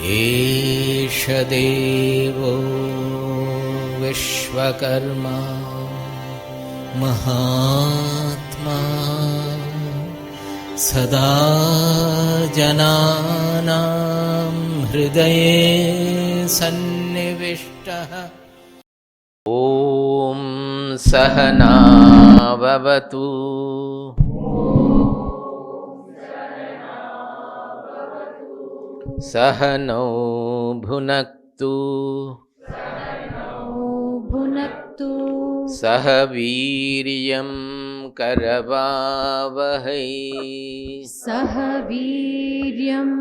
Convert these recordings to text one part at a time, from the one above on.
एष देवो विश्वकर्मा महात्मा सदा जनानां हृदये सन्निविष्टः। ॐ सहना भवतु सहनौ भुनक्तु सह वीर्यं करवावहै सह वीर्यं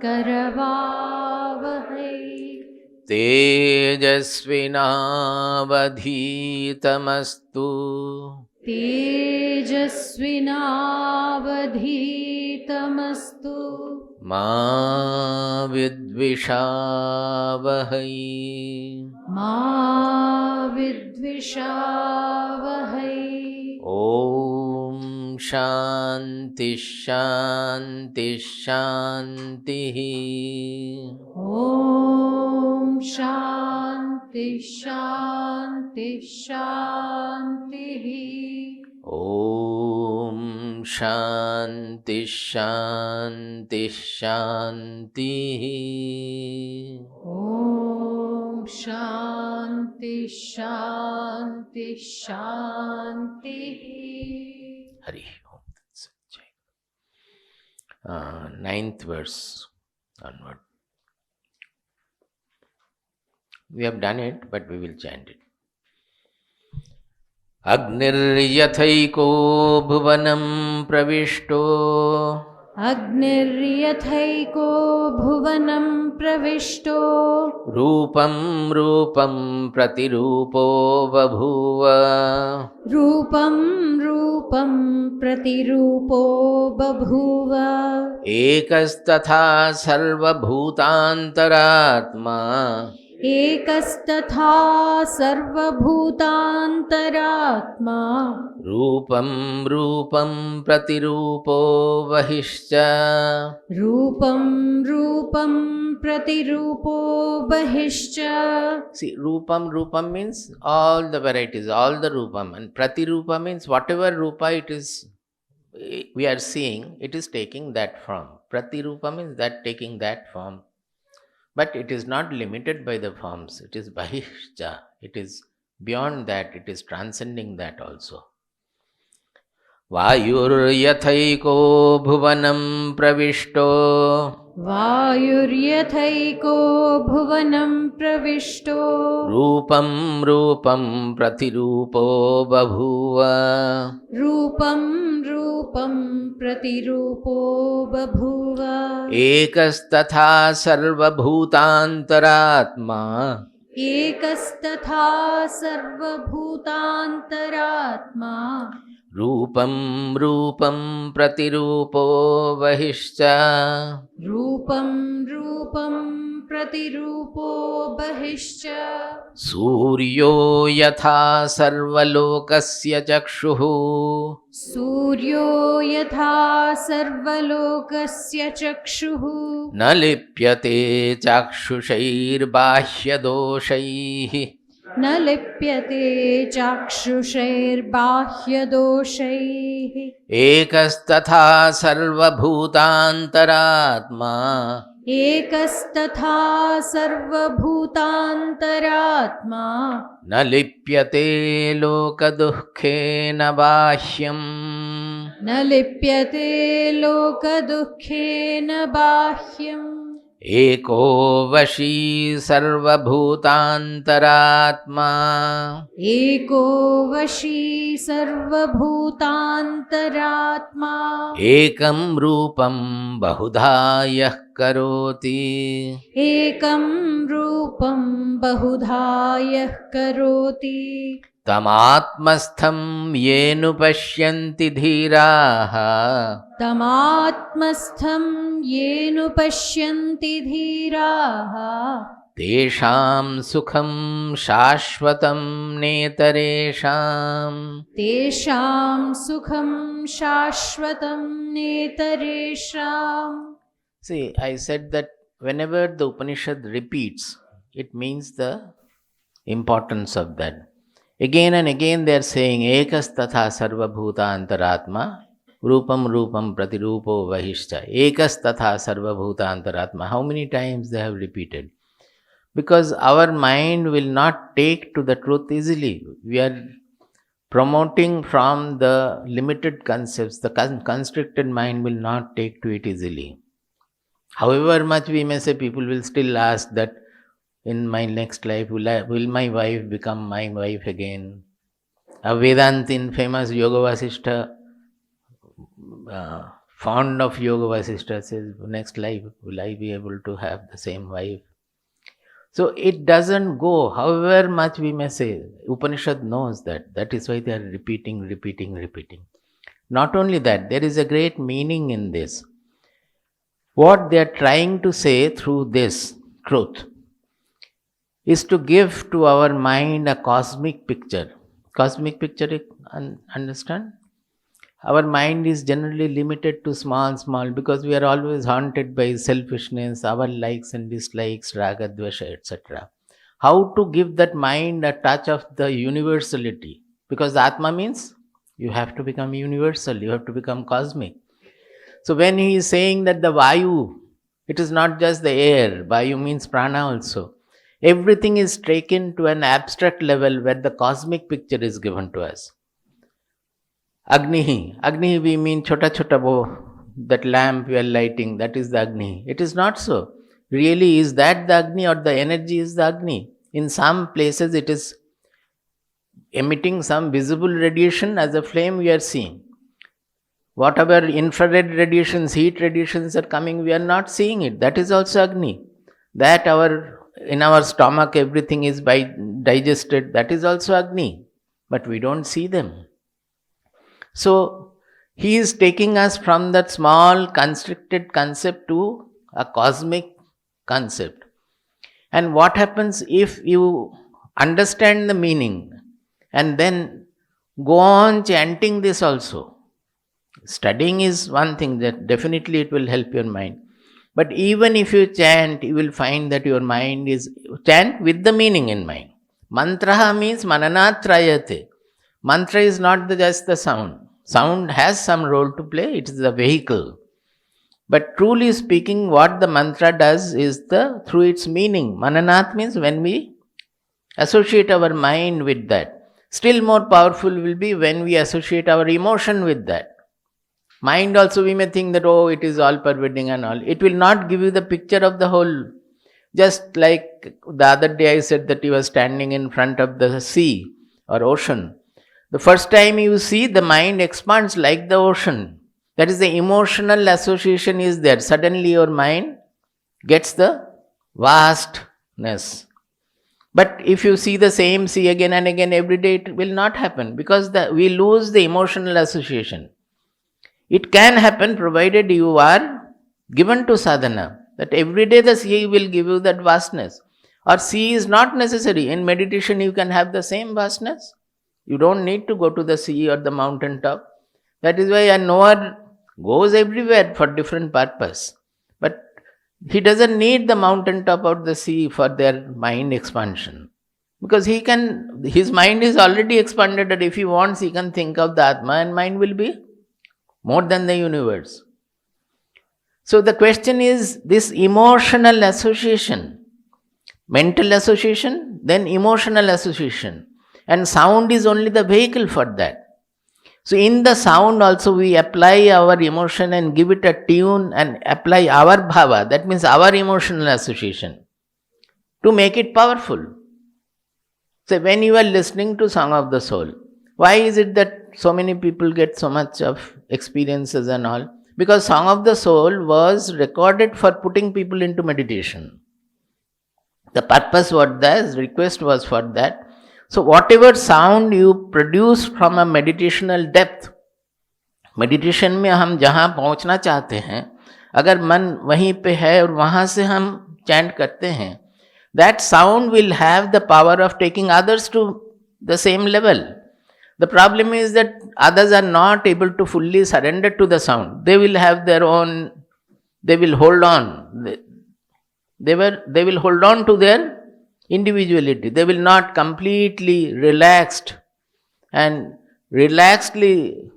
करवावहै तेजस्विनावधीतमस्तु तेजस्विनावधीतमस्तु मा विद्विषावहै मा विद्विषावहै। ॐ शान्ति शान्ति शान्तिः। ॐ शान्ति शान्ति शान्तिः। ॐ शान्ति शान्ति शान्तिः। ॐ शान्ति शान्ति शान्तिः। हरि ओम। Ninth verse onward. We have done it, but we will chant it. अग्निर्यथैको भुवनं प्रविष्टो अग्निर्यथैको भुवनं प्रविष्टो रूपं रूपं प्रतिरूपो बभूव रूपं रूपं प्रतिरूपो बभूव एकस्तथा सर्वभूतान्तरात्मा एकस्तथा सर्वभूतान्तरात्मा रूपं रूपं प्रतिरूपो बहिश्च रूपं रूपं प्रतिरूपो बहिश्च। See, rupam means all the varieties, all the rupam, and pratirupa means whatever rupa it is we are seeing, it is taking that form. Pratirupa means that taking that form. But it is not limited by the forms, it is bahishcha, it is beyond that, it is transcending that also. Vayuryathayiko bhuvanam pravishto वायुर्यथैको भुवनं प्रविष्टो रूपं रूपं प्रतिरूपो बभूव रूपं रूपं प्रतिरूपो बभूव एकस्तथा सर्वभूतान्तरात्मा एकस्तथा सर्वभूतान्तरात्मा रूपं रूपं प्रतिरूपो बहिश्च रूपं रूपं प्रतिरूपो बहिश्च सूर्यो यथा सर्वलोकस्य चक्षुः सूर्यो यथा सर्वलोकस्य चक्षुः न लिप्यते चाक्षुषैर्बाह्यदोषैः न लिप्यते चाक्षुषैर्बाह्यदोषैः एकस्तथा सर्वभूतान्तरात्मा एकस्तथा सर्वभूतान्तरात्मा न लिप्यते लोकदुःखेन बाह्यम् न लिप्यते लोकदुःखेन बाह्यम् एको वशी सर्वभूतान्तरात्मा एको वशी सर्वभूतान्तरात्मा एकं रूपं बहुधा यः करोति एकं रूपं बहुधा यः करोति तमात्मस्थं येनुपश्यन्ति धीराः तमात्मस्थं येनुपश्यन्ति धीराः तेषां सुखं शाश्वतं नेतरेषाम् तेषां सुखं शाश्वतं नेतरेषाम्। See, I said that whenever the Upanishad repeats, it means the importance of that. Again and again they are saying, Ekas tatha sarva bhuta antaratma, rupam rupam pratirupo vahishcha. Ekas tatha sarva bhuta antaratma. How many times they have repeated? Because our mind will not take to the truth easily. We are promoting from the limited concepts. The constricted mind will not take to it easily. However much we may say, people will still ask that in my next life, will my wife become my wife again? A Vedantin, famous Yoga Vasishtha, fond of Yoga Vasishtha, says, next life, will I be able to have the same wife? So it doesn't go, however much we may say. Upanishad knows that. That is why they are repeating. Not only that, there is a great meaning in this. What they are trying to say through this truth is to give to our mind a cosmic picture. Cosmic picture, understand? Our mind is generally limited to small, because we are always haunted by selfishness, our likes and dislikes, raga-dvesha, etc. How to give that mind a touch of the universality? Because Atma means you have to become universal, you have to become cosmic. So when he is saying that the Vayu, it is not just the air, Vayu means prana also. Everything is taken to an abstract level where the cosmic picture is given to us. Agni we mean chota bo, that lamp we are lighting, that is the Agni. It is not so. Really, is that the Agni or the energy is the Agni? In some places it is emitting some visible radiation as a flame we are seeing. Whatever infrared radiations, heat radiations are coming, we are not seeing it. That is also Agni. That in our stomach everything is digested, that is also Agni. But we don't see them. So he is taking us from that small constricted concept to a cosmic concept. And what happens if you understand the meaning and then go on chanting this also? Studying is one thing that definitely it will help your mind. But even if you chant, you will find that your mind is chant with the meaning in mind. Mantraha means mananatrayate. Mantra is not just the sound. Sound has some role to play, it is the vehicle. But truly speaking, what the mantra does is through its meaning. Mananat means when we associate our mind with that. Still more powerful will be when we associate our emotion with that. Mind also we may think that, oh, it is all pervading and all. It will not give you the picture of the whole. Just like the other day I said that you were standing in front of the sea or ocean. The first time you see, the mind expands like the ocean. That is the emotional association is there. Suddenly your mind gets the vastness. But if you see the same sea again and again every day, it will not happen because we lose the emotional association. It can happen provided you are given to sadhana. That every day the sea will give you that vastness. Or sea is not necessary. In meditation you can have the same vastness. You don't need to go to the sea or the mountain top. That is why a knower goes everywhere for different purpose. But he doesn't need the mountain top or the sea for their mind expansion. Because his mind is already expanded that if he wants, he can think of the Atma and mind will be more than the universe. So the question is this emotional association, mental association, then emotional association. And sound is only the vehicle for that. So in the sound also we apply our emotion and give it a tune and apply our bhava, that means our emotional association, to make it powerful. So when you are listening to Song of the Soul, why is it that so many people get so much of experiences and all? Because Song of the Soul was recorded for putting people into meditation. The purpose was that, request was for that. So whatever sound you produce from a meditational depth, meditation में हम जहाँ पहुँचना चाहते हैं, अगर मन वहीं पे है और वहाँ से हम chant करते हैं, that sound will have the power of taking others to the same level. The problem is that others are not able to fully surrender to the sound. They will have their own, they will hold on. They will hold on to their individuality. They will not completely relaxed and relaxedly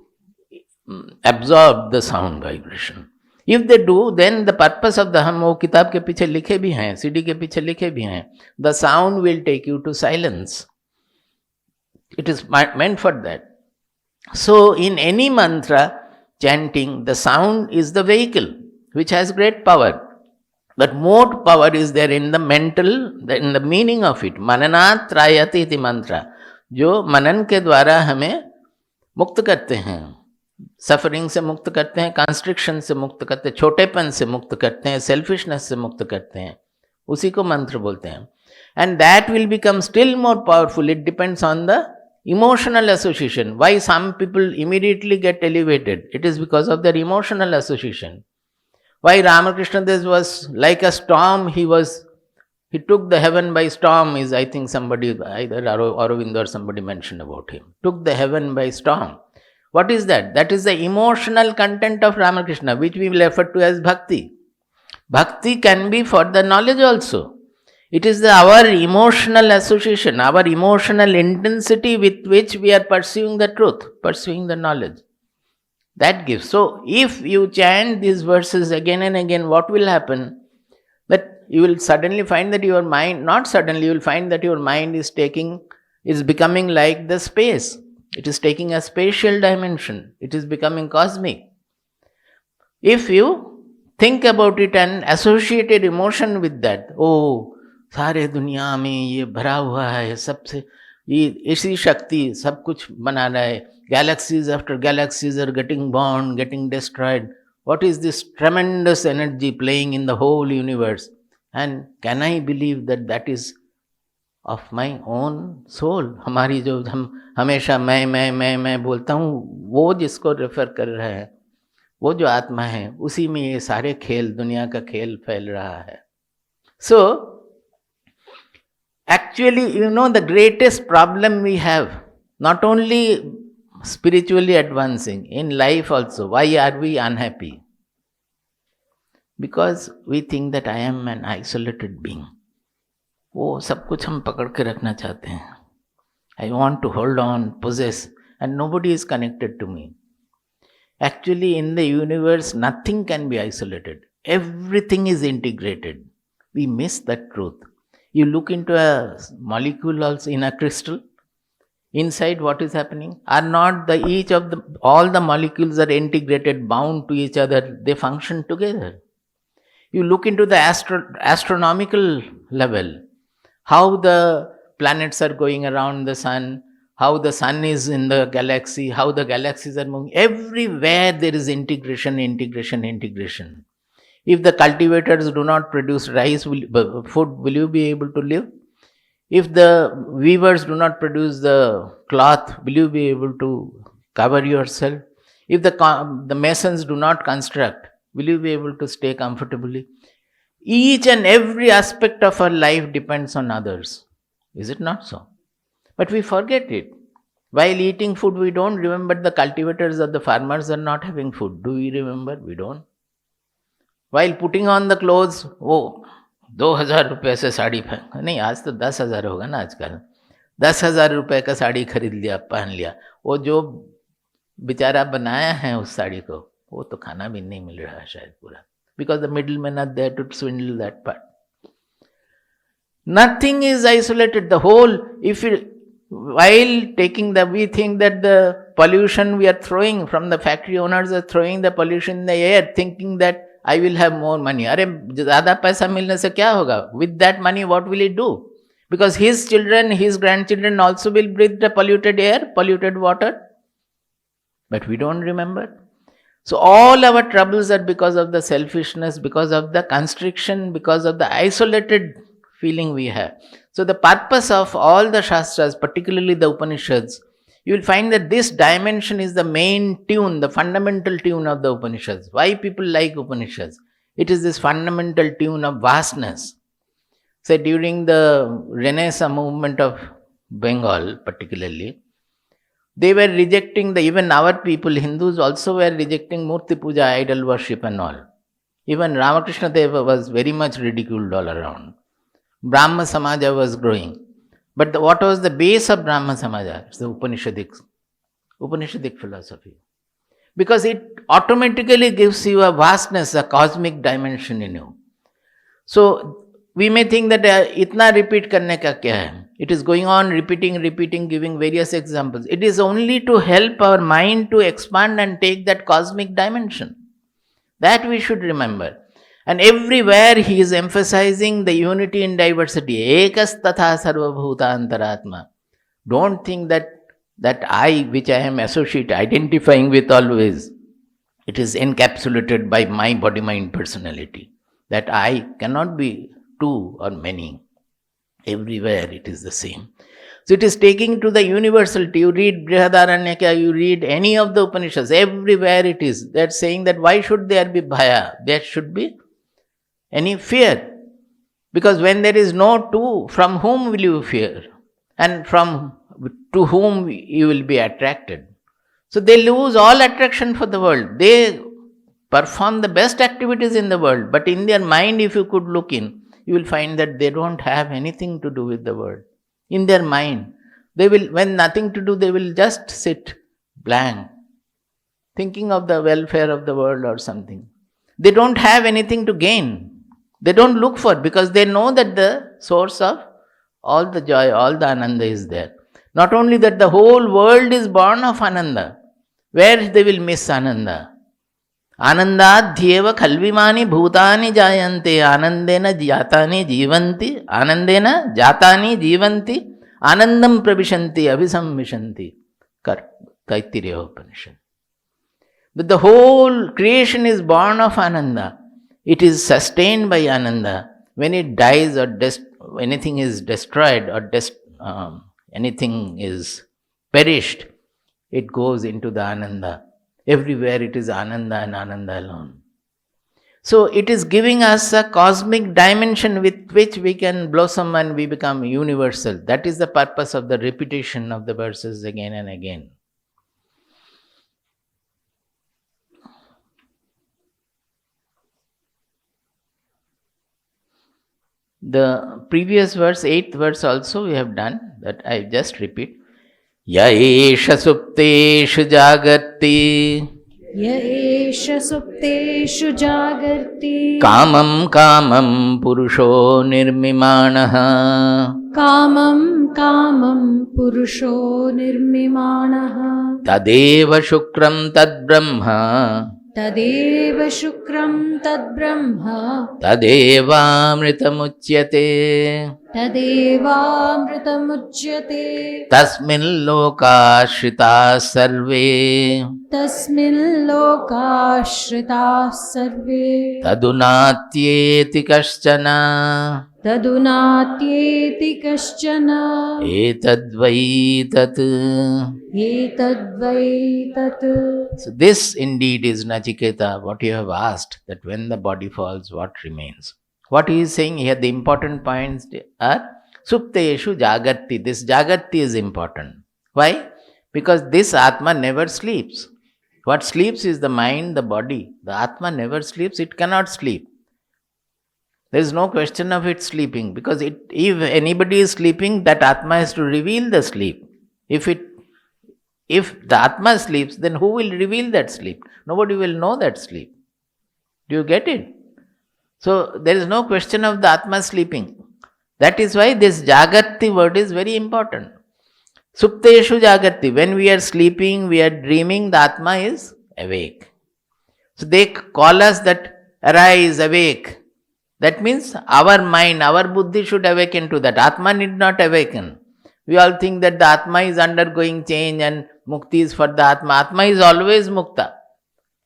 absorb the sound vibration. If they do, then the purpose of the हम वो किताब के पीछे लिखे भी हैं, CD के पीछे लिखे भी हैं. The sound will take you to silence. It is meant for that. So, in any mantra chanting, the sound is the vehicle which has great power. But more power is there in the mental, in the meaning of it. Mananat trayati iti mantra. जो मनन के द्वारा हमें मुक्त करते हैं, suffering से मुक्त करते हैं, कंस्ट्रिक्शन से मुक्त करते हैं, छोटेपन से मुक्त करते हैं, सेल्फिशनेस से मुक्त करते हैं, उसी को मंत्र बोलते हैं. And that will become still more powerful. It depends on the emotional association. Why some people immediately get elevated? It is because of their emotional association. Why Ramakrishna Dev was like a storm, he took the heaven by storm, is I think somebody, either Aurobindo or somebody mentioned about him. Took the heaven by storm. What is that? That is the emotional content of Ramakrishna, which we will refer to as bhakti. Bhakti can be for the knowledge also. It is our emotional association, our emotional intensity with which we are pursuing the truth, pursuing the knowledge. That gives. So, if you chant these verses again and again, what will happen? That you will suddenly find that your mind, not suddenly, you will find that your mind is becoming like the space. It is taking a spatial dimension. It is becoming cosmic. If you think about it and associated emotion with that, oh, सारे दुनिया में ये भरा हुआ है, सबसे ये इसी शक्ति सब कुछ बना रहा है. Galaxies after galaxies are getting born, getting destroyed. What is this tremendous energy playing in the whole universe? And can I believe that that is of my own soul? हमारी जो हम हमेशा मैं बोलता हूँ, वो जिसको रेफर कर रहा है, वो जो आत्मा है, उसी में ये सारे खेल, दुनिया का खेल फैल रहा है. So, actually, the greatest problem we have, not only spiritually advancing, in life also, why are we unhappy? Because we think that I am an isolated being. वो सब कुछ हम पकड़ के रखना चाहते हैं. I want to hold on, possess, and nobody is connected to me. Actually, in the universe, nothing can be isolated. Everything is integrated. We miss that truth. You look into a molecule also in a crystal, inside what is happening? Are not all the molecules are integrated, bound to each other, they function together. You look into the astronomical level, how the planets are going around the sun, how the sun is in the galaxy, how the galaxies are moving. Everywhere there is integration. If the cultivators do not produce food, will you be able to live? If the weavers do not produce the cloth, will you be able to cover yourself? If the masons do not construct, will you be able to stay comfortably? Each and every aspect of our life depends on others. Is it not so? But we forget it. While eating food, we don't remember the cultivators or the farmers are not having food. Do we remember? We don't. While putting on the clothes, 2000 रुपये से साड़ी नहीं, आज तो 10,000 होगा ना आजकल. 10,000 रुपये का साड़ी खरीद लिया, पहन लिया. वो जो बेचारा बनाया है उस साड़ी को, वो तो खाना भी नहीं मिल रहा है शायद पूरा. Because the middlemen are there to swindle that part. Nothing is isolated. The whole, we think that the pollution we are throwing from the factory owners are throwing the pollution in the air, thinking that I will have more money. अरे ज़्यादा पैसा मिलने से क्या होगा? With that money, what will he do? Because his children, his grandchildren also will breathe the polluted air, polluted water. But we don't remember. So all our troubles are because of the selfishness, because of the constriction, because of the isolated feeling we have. So the purpose of all the Shastras, particularly the Upanishads, you will find that this dimension is the main tune, the fundamental tune of the Upanishads. Why people like Upanishads? It is this fundamental tune of vastness. Say during the Renaissance movement of Bengal particularly, they were rejecting even our people, Hindus also were rejecting Murti Puja, idol worship and all. Even Ramakrishna Deva was very much ridiculed all around. Brahma Samaja was growing. But what was the base of Brahma Samaja? It's the Upanishadic philosophy. Because it automatically gives you a vastness, a cosmic dimension in you. So we may think that itna repeat karne ka kya hai? It is going on repeating, giving various examples. It is only to help our mind to expand and take that cosmic dimension. That we should remember. And everywhere he is emphasizing the unity in diversity. Ekas tatha sarvabhuta antaratma. Don't think that I, which I am identifying with always, it is encapsulated by my body, mind, personality. That I cannot be two or many. Everywhere it is the same. So it is taking to the universality. You read Brihadaranyaka, you read any of the Upanishads, everywhere it is. They are saying that why should there be bhaya? There should be any fear. Because when there is no two, from whom will you fear? And to whom you will be attracted. So they lose all attraction for the world. They perform the best activities in the world, but in their mind, if you could look in, you will find that they don't have anything to do with the world. In their mind, they will, when nothing to do, they will just sit blank, thinking of the welfare of the world or something. They don't have anything to gain. They don't look for, because they know that the source of all the joy, all the ananda is there. Not only that, the whole world is born of ananda. Where they will miss ananda? Anandadhyeva khalvimani bhutani jayante anandena jatani jivanti anandam pravishanti abhisamvishanti. Taittiriya Upanishad. But the whole creation is born of ananda. It is sustained by ananda. When it dies or anything is destroyed or anything is perished, it goes into the ananda. Everywhere it is ananda and ananda alone. So it is giving us a cosmic dimension with which we can blossom and we become universal. That is the purpose of the repetition of the verses again and again. The previous verse, 8th verse also we have done, that I just repeat. Ya esha supteshu jagarti kamam purusho nirmimanaha tadeva shukram tad brahma tadevamritamuchyate tasmin lokashrita sarve tadunatyeti kaschana etadvai tat. So this indeed is Nachiketa, what you have asked, that when the body falls, what remains? What he is saying here, the important points are Supteshu Jagarti. This Jagarti is important. Why? Because this Atma never sleeps. What sleeps is the mind, the body. The Atma never sleeps, it cannot sleep. There is no question of it sleeping, because if anybody is sleeping, that Atma has to reveal the sleep. If the Atma sleeps, then who will reveal that sleep? Nobody will know that sleep. Do you get it? So there is no question of the Atma sleeping. That is why this Jagarti word is very important. Supteshu Jagarti. When we are sleeping, we are dreaming, the Atma is awake. So they call us that arise, awake. That means our mind, our buddhi should awaken to that. Atma need not awaken. We all think that the Atma is undergoing change and mukti is for the Atma. Atma is always mukta.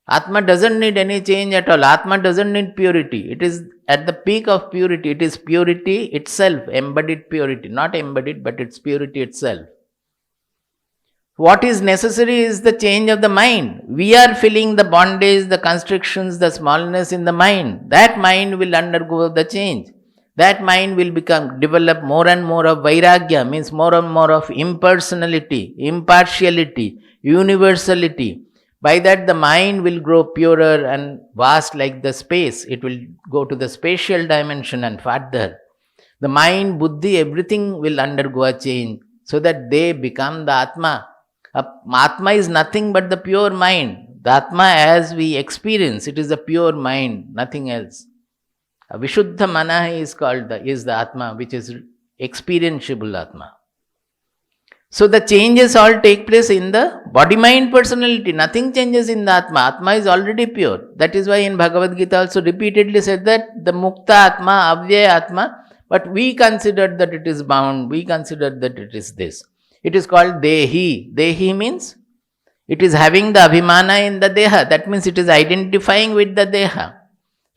Atma doesn't need any change at all. Atma doesn't need purity. It is at the peak of purity. It is purity itself, embodied purity. Not embodied, but it's purity itself. What is necessary is the change of the mind. We are feeling the bondage, the constrictions, the smallness in the mind. That mind will undergo the change. That mind will develop more and more of Vairagya, means more and more of impersonality, impartiality, universality, By that, the mind will grow purer and vast like the space. It will go to the spatial dimension and further. The mind, buddhi, everything will undergo a change so that they become the Atma. Atma is nothing but the pure mind. The Atma as we experience, it is the pure mind, nothing else. A Vishuddha Manah is called is the Atma, which is experienceable Atma. So the changes all take place in the body-mind personality. Nothing changes in the Atma. Atma is already pure. That is why in Bhagavad Gita also repeatedly said that the Mukta Atma, Avyaya Atma, but we consider that it is bound. We consider that it is this. It is called Dehi. Dehi means it is having the Abhimana in the Deha. That means it is identifying with the Deha.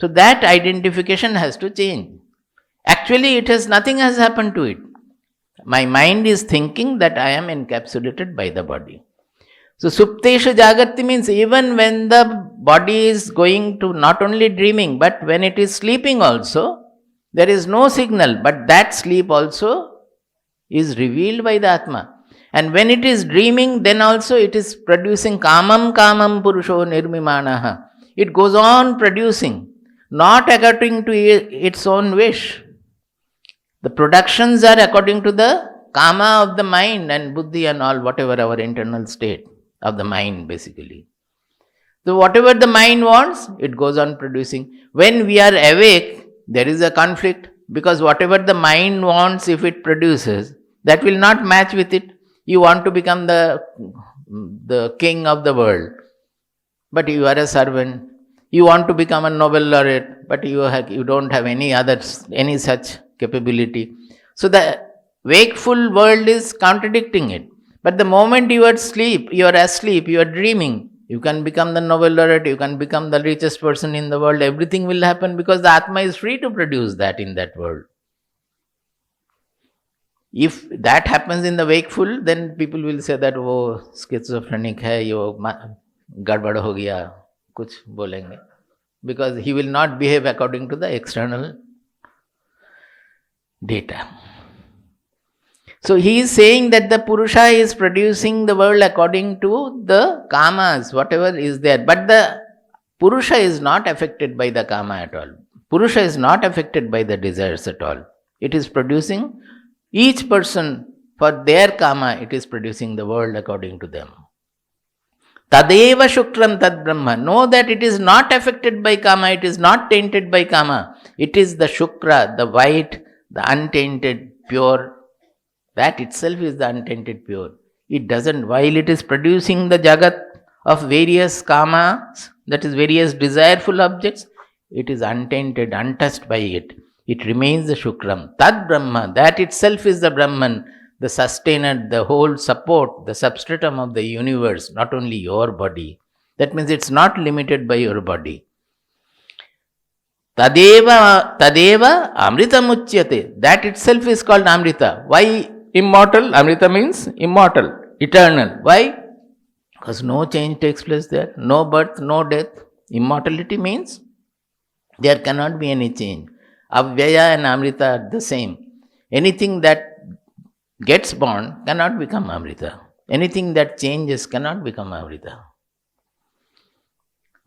So that identification has to change. Actually, nothing has happened to it. My mind is thinking that I am encapsulated by the body. So Suptesha Jagati means even when the body is going to not only dreaming, but when it is sleeping also, there is no signal, but that sleep also is revealed by the Atma. And when it is dreaming, then also it is producing kamam purusho nirmimanaha. It goes on producing, not according to its own wish. The productions are according to the kama of the mind and buddhi and all, whatever our internal state of the mind basically. So whatever the mind wants, it goes on producing. When we are awake, there is a conflict because whatever the mind wants, if it produces, that will not match with it. You want to become the king of the world, but you are a servant. You want to become a Nobel laureate, but you don't have any such capability. So the wakeful world is contradicting it. But the moment you are asleep, you are dreaming, you can become the Nobel laureate, you can become the richest person in the world. Everything will happen because the Atma is free to produce that in that world. If that happens in the wakeful, then people will say that, oh, schizophrenic hai, yo gadbad ho gaya, kuch bolenge. Because he will not behave according to the external data. So he is saying that the Purusha is producing the world according to the kamas, whatever is there. But the Purusha is not affected by the kama at all. Purusha is not affected by the desires at all. It is producing, each person for their kama, it is producing the world according to them. Tadeva Shukram Tad Brahma. Know that it is not affected by kama, it is not tainted by kama. It is the Shukra, the white, the untainted, pure. That itself is the untainted, pure. It doesn't, while it is producing the Jagat of various kamas, that is various desireful objects, it is untainted, untouched by it. It remains the Shukram. Tad Brahma, that itself is the Brahman, the sustainer, the whole support, the substratum of the universe, not only your body. That means it's not limited by your body. Tadeva Amrita Muchyate. That itself is called Amrita. Why immortal? Amrita means immortal, eternal. Why? Because no change takes place there. No birth, no death. Immortality means there cannot be any change. Avyaya and Amrita are the same. Anything that gets born cannot become Amrita. Anything that changes cannot become Amrita.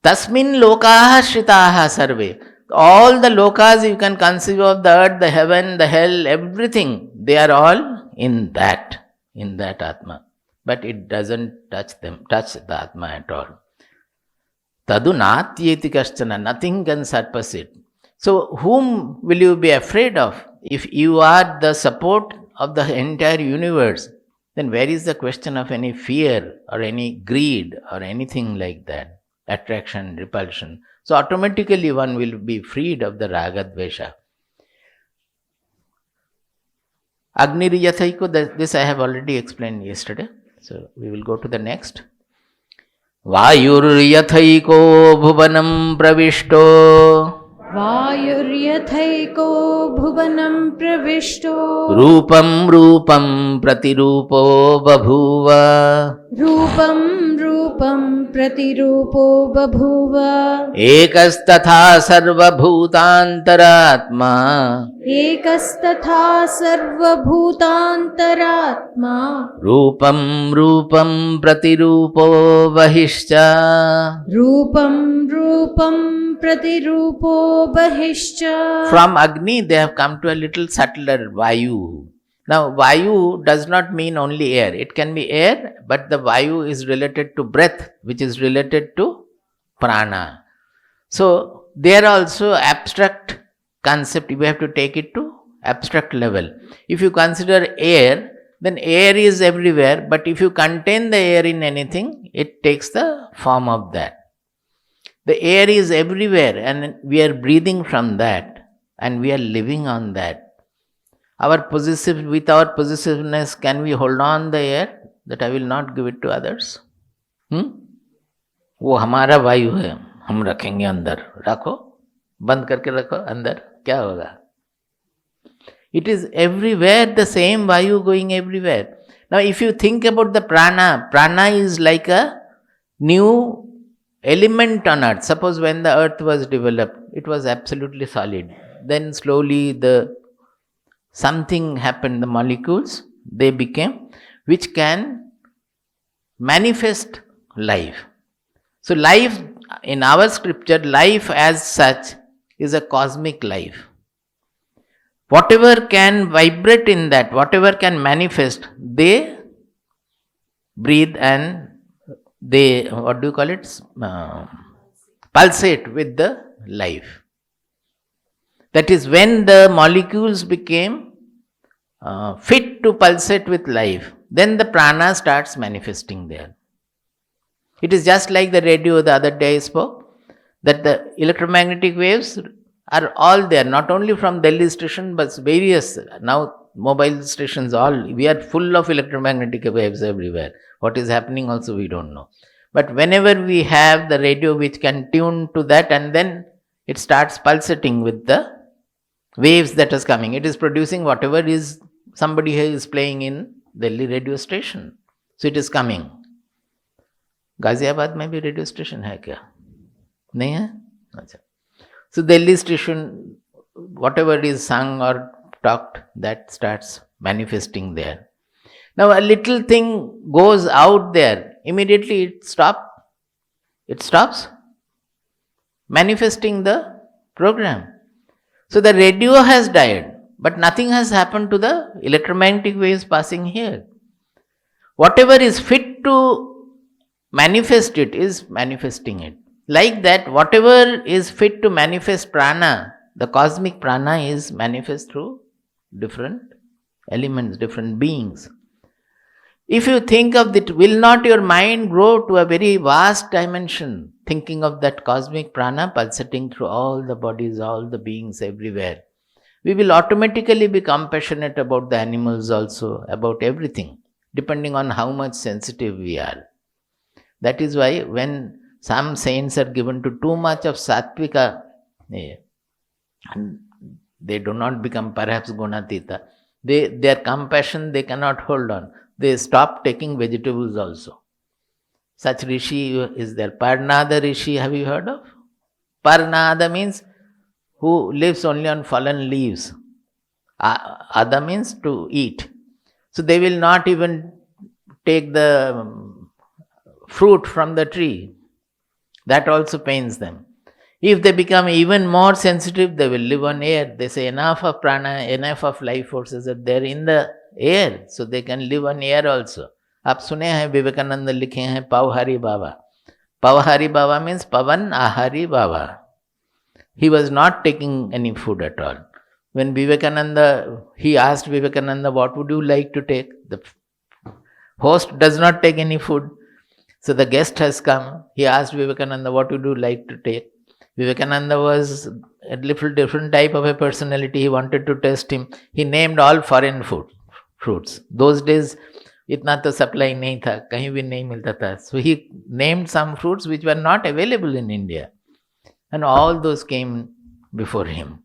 Tasmin lokaha shritaha sarve. All the lokas you can conceive of, the earth, the heaven, the hell, everything, they are all in that Atma. But it doesn't touch the Atma at all. Tadu natyeti kashchana, nothing can surpass it. So whom will you be afraid of? If you are the support of the entire universe, then where is the question of any fear or any greed or anything like that? Attraction, repulsion. So automatically one will be freed of the raga-dvesha. Agniriyathaiko, this I have already explained yesterday. So we will go to the next. Vayuryathaiko bhuvanam pravishto. Vayuryathaiko bhuvanam pravishto. Rupam pratirupo babhuva. Rupam रूपं प्रतिरूपो बभूव एकस्तथा सर्वभूतान्तरात्मा एकस्तथा सर्वभूतान्तरात्मा रूपं रूपं प्रतिरूपो बहिश्च. रूपं रूपं प्रतिरूपो बहिश्च. From Agni they have come to a little subtler Vayu. Now Vayu does not mean only air. It can be air, but the Vayu is related to breath, which is related to prana. So there also abstract concept, we have to take it to abstract level. If you consider air, then air is everywhere, but if you contain the air in anything, it takes the form of that. The air is everywhere and we are breathing from that and we are living on that. With our possessiveness, can we hold on the air that I will not give it to others? वो हमारा वायु है, हम रखेंगे अंदर. रखो, बंद करके रखो अंदर, क्या होगा? It is everywhere, the same vayu going everywhere. Now if you think about the prana is like a new element on earth. Suppose when the earth was developed, it was absolutely solid. Then slowly something happened, the molecules, they became, which can manifest life. So life, in our scripture, life as such is a cosmic life. Whatever can vibrate in that, whatever can manifest, they breathe and they, what do you call it? Pulsate with the life. That is when the molecules became fit to pulsate with life, then the prana starts manifesting there. It is just like the radio the other day I spoke, that the electromagnetic waves are all there, not only from Delhi station, but various, now mobile stations, all, we are full of electromagnetic waves everywhere. What is happening also we don't know. But whenever we have the radio which can tune to that, and then it starts pulsating with the waves that is coming. It is producing whatever is somebody is playing in Delhi radio station. So it is coming. Ghaziabad में भी radio station है क्या? नहीं है? अच्छा. So Delhi station, whatever is sung or talked, that starts manifesting there. Now a little thing goes out there, immediately it stops manifesting the program. So the radio has died, but nothing has happened to the electromagnetic waves passing here. Whatever is fit to manifest it is manifesting it. Like that, whatever is fit to manifest prana, the cosmic prana is manifest through different elements, different beings. If you think of it, will not your mind grow to a very vast dimension, thinking of that cosmic prana pulsating through all the bodies, all the beings everywhere? We will automatically be compassionate about the animals also, about everything, depending on how much sensitive we are. That is why when some saints are given to too much of sattvika, they do not become perhaps gunatita. Their compassion they cannot hold on. They stop taking vegetables also. Such rishi is there. Parnada rishi, have you heard of? Parnada means who lives only on fallen leaves. Ada means to eat. So they will not even take the fruit from the tree. That also pains them. If they become even more sensitive, they will live on air. They say enough of prana, enough of life forces are there in the air, so they can live on air also. आप सुने हैं विवेकानंद लिखे हैं पावहारी बाबा. Paवहारी बाबा means Pavan Ahari Baba. He was not taking any food at all. When he asked Vivekananda, what would you like to take? The host does not take any food. So the guest has come. He asked Vivekananda, what would you like to take? Vivekananda was a little different type of a personality. He wanted to test him. He named all foreign fruits. Those days, इतना तो supply नहीं था, कहीं भी नहीं मिलता था. So he named some fruits which were not available in India. And all those came before him.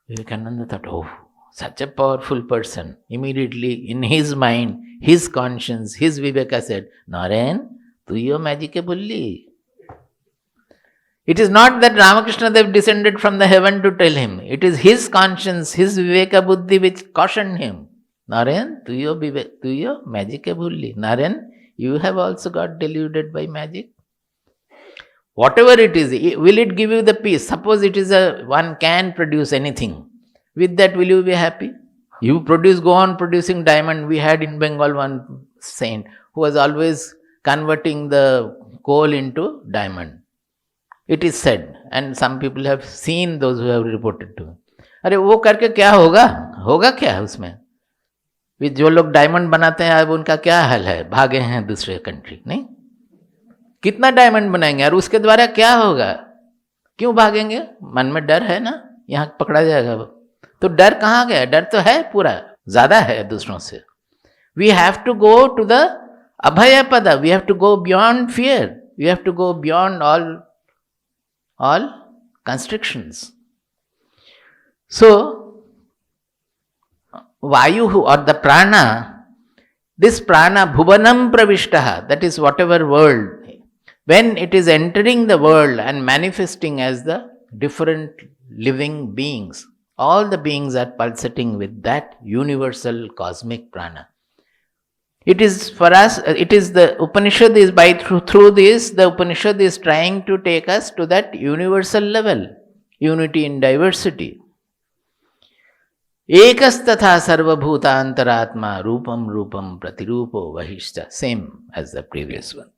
Vivekananda thought, oh, such a powerful person. Immediately in his mind, his conscience, his Viveka said, Naren, tuyo magic bulli. It is not that Ramakrishna Dev descended from the heaven to tell him. It is his conscience, his viveka buddhi which cautioned him. Narayan, tuyo magic bulli. Narayan, you have also got deluded by magic. Whatever it is, will it give you the peace? Suppose it is one can produce anything. With that, will you be happy? You go on producing diamond. We had in Bengal one saint who was always converting the coal into diamond. It is said, and some people have seen those who have reported to me. अरे वो करके क्या होगा क्या उसमें? जो लोग diamond बनाते हैं अब उनका क्या हाल है? भागे हैं दूसरे कंट्री, नहीं? कितना डायमंड बनाएंगे और उसके द्वारा क्या होगा? क्यों भागेंगे? मन में डर है ना, यहाँ पकड़ा जाएगा वो. तो डर कहाँ गया? डर तो है पूरा, ज्यादा है दूसरों से. We have to go to the अभय पद. We have to go beyond fear. We have to go beyond all constrictions. So, Vayu or the prana, this prana bhuvanam pravishtaha, that is whatever world, when it is entering the world and manifesting as the different living beings, all the beings are pulsating with that universal cosmic prana. It is for us, it is the Upanishad is through this, the Upanishad is trying to take us to that universal level, unity in diversity. Ekastatha sarvabhuta antaratma rupam pratirupo vahishta, same as the previous one.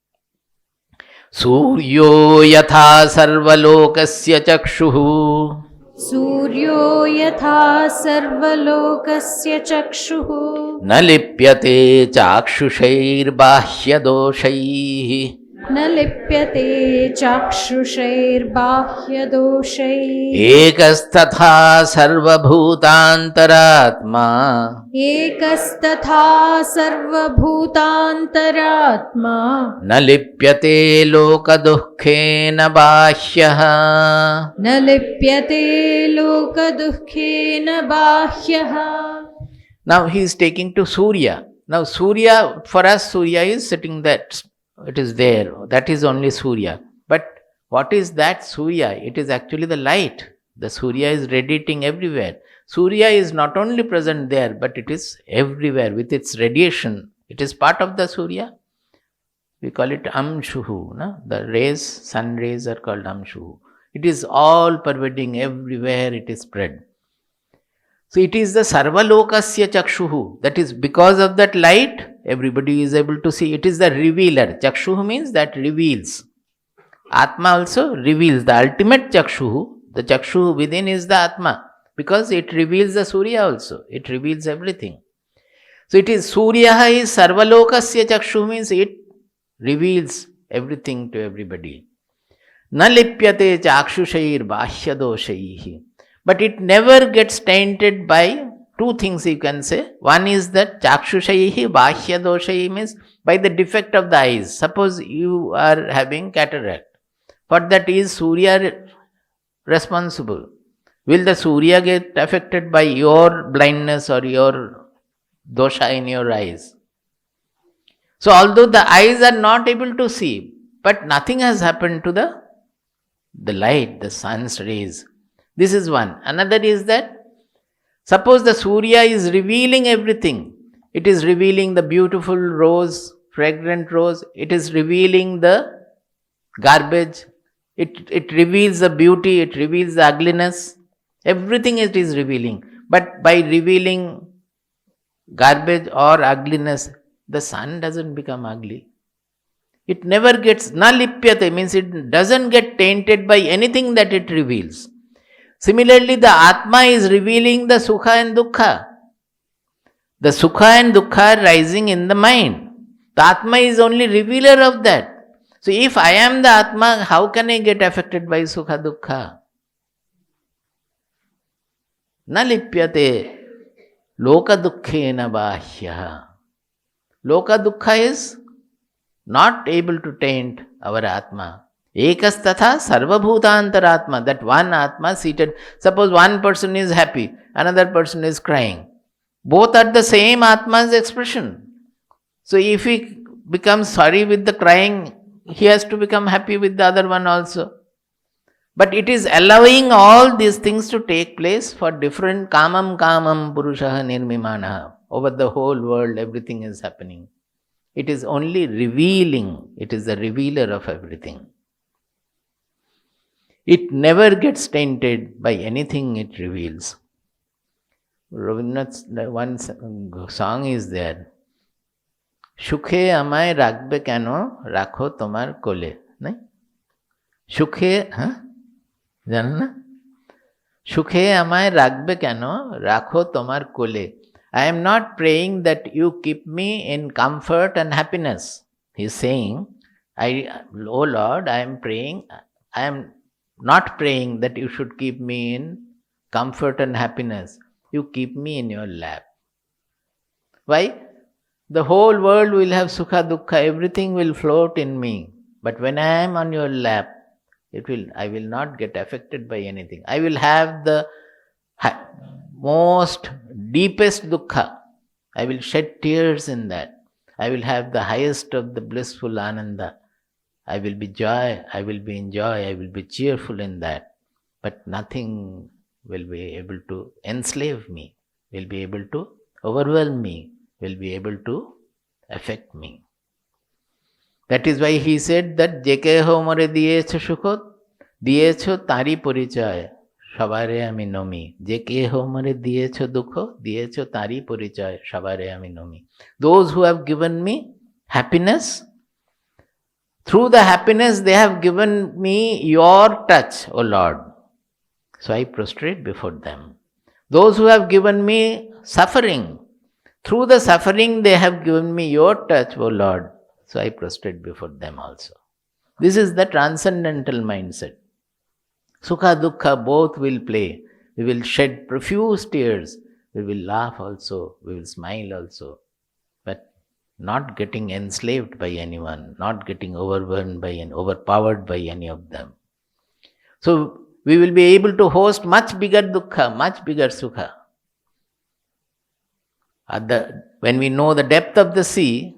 Suryo yatha sarvalokasya chakshuhu. सूर्यो यथा सर्वलोकस्य चक्षुः न लिप्यते चाक्षुषैर्बाह्यदोषैः. न लिप्यते चाक्षुषैर्बाह्यदोषैः. एकस्तथा सर्वभूतान्तरात्मा. एकस्तथा सर्वभूतान्तरात्मा. न लिप्यते लोकदुःखेन बाह्यः. न लिप्यते लोकदुःखेन बाह्यः. Now he is taking to Surya. Now Surya, for us Surya is sitting that, it is there, that is only Surya. But what is that Surya? It is actually the light. The Surya is radiating everywhere. Surya is not only present there, but it is everywhere with its radiation. It is part of the Surya. We call it Amshuhu. No? The rays, sun rays are called Amshuhu. It is all pervading everywhere, it is spread. So it is the Sarvalokasya Chakshuhu. That is because of that light, everybody is able to see. It is the revealer. Chakshuhu means that reveals. Atma also reveals. The ultimate Chakshuhu, the Chakshuhu within is the Atma. Because it reveals the Surya also. It reveals everything. So it is Surya is Sarvalokasya Chakshuhu means it reveals everything to everybody. Na lipyate chakshushair bahyadoshaih. But it never gets tainted by two things you can say. One is that chakshushaih bahyadoshaih means by the defect of the eyes. Suppose you are having cataract. For that is Surya responsible. Will the Surya get affected by your blindness or your dosha in your eyes? So although the eyes are not able to see, but nothing has happened to the light, the sun's rays. This is one. Another is that, suppose the Surya is revealing everything. It is revealing the beautiful rose, fragrant rose. It is revealing the garbage. It reveals the beauty. It reveals the ugliness. Everything it is revealing. But by revealing garbage or ugliness, the sun doesn't become ugly. It never gets, na lipyate means it doesn't get tainted by anything that it reveals. Similarly, the Atma is revealing the Sukha and Dukkha. The Sukha and Dukkha are rising in the mind. The Atma is only revealer of that. So if I am the Atma, how can I get affected by Sukha Dukkha? Na lipyate loka dukkhena bahya. Loka dukkha is not able to taint our Atma. Ekastatha sarvabhutantaratma, that one Atma seated. Suppose one person is happy, another person is crying. Both are the same Atma's expression. So if we becomes sorry with the crying, he has to become happy with the other one also. But it is allowing all these things to take place for different kamam purushaha nirmimanaha. Over the whole world, everything is happening. It is only revealing. It is the revealer of everything. It never gets tainted by anything it reveals. Rabindranath's one song is there. Shukhe amay rakbe keno rakho tomar kole. Shukhe, জানেন না? সুখে আমায় রাখবে কেন রাখো তোমার কোলে. I am not praying that you keep me in comfort and happiness. He is saying, oh Lord, I am not praying that you should keep me in comfort and happiness. You keep me in your lap. Why? The whole world will have sukha dukkha, everything will float in me. But when I am on your lap, I will not get affected by anything. I will have the most deepest dukkha. I will shed tears in that. I will have the highest of the blissful ananda. I will be joy. I will be in joy. I will be cheerful in that. But nothing will be able to enslave me, will be able to overwhelm me, will be able to affect me. That is why he said that Jekeho more diyecho shukhot, diyecho tari porichoy, shabare ami nomi. Jekeho more diyecho dukho, diyecho tari porichoy, shabare ami nomi. Those who have given me happiness, through the happiness they have given me your touch, O Lord. So I prostrate before them. Those who have given me suffering, through the suffering they have given me your touch, O Lord. So I prostrate before them also. This is the transcendental mindset. Sukha, dukkha, both will play. We will shed profuse tears. We will laugh also. We will smile also. But not getting enslaved by anyone, not getting overwhelmed by and overpowered by any of them. So we will be able to host much bigger dukkha, much bigger sukha. When we know the depth of the sea,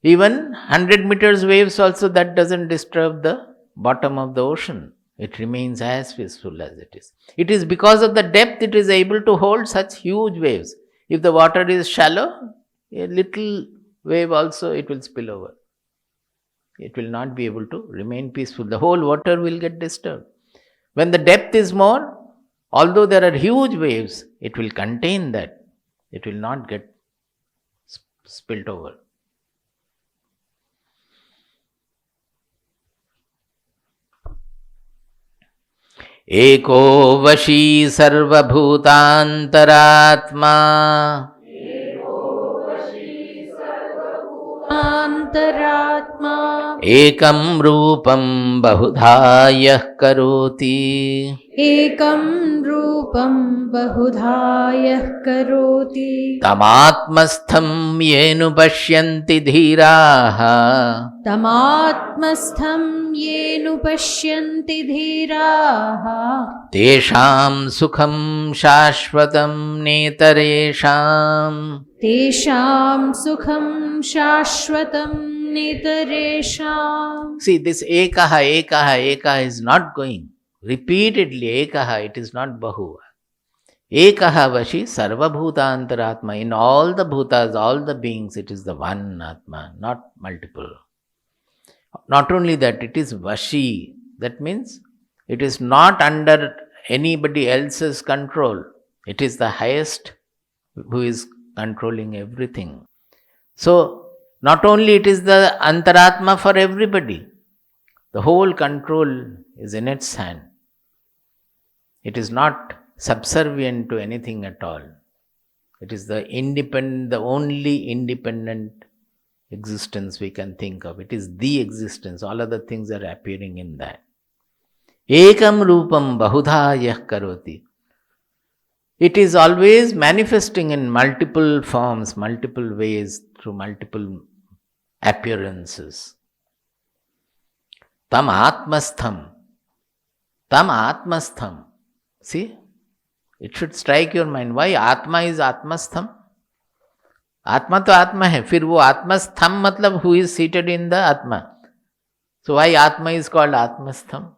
even 100 meters waves also, that doesn't disturb the bottom of the ocean. It remains as peaceful as it is. It is because of the depth it is able to hold such huge waves. If the water is shallow, a little wave also it will spill over. It will not be able to remain peaceful. The whole water will get disturbed. When the depth is more, although there are huge waves, it will contain that. It will not get spilt over. एको वशी सर्वभूतान्तरात्मा अंतरात्मा एकं रूपं बहुधा यः करोति एकं रूपं बहुधा यः करोति तमात्मस्थं येनुपश्यन्ति धीराः तमात्मस्थं येनुपश्यन्ति धीराः तेषां सुखं शाश्वतं नेतरेषाम् तेषां सुखं शाश्वतं नितरेषाम्. See, this ekaha is not going. Repeatedly, ekaha, it is not bahu. Ekaha vashi sarvabhutantaratma. In all the bhutas, all the beings, it is the one atma, not multiple. Not only that, it is vashi. That means it is not under anybody else's control. It is the highest who is controlling everything. So, not only it is the antaratma for everybody, the whole control is in its hand. It is not subservient to anything at all. It is the only independent existence we can think of. It is the existence. All other things are appearing in that. Ekam rupam bahudha yah karoti. It is always manifesting in multiple forms, multiple ways, through multiple appearances. Tam atmastham. Tam atmastham. See, it should strike your mind. Why Atma is atmastham? आत्मा तो आत्मा है, फिर वो आत्मस्थम मतलब who is seated in the Atma. So why Atma is called Atmastham?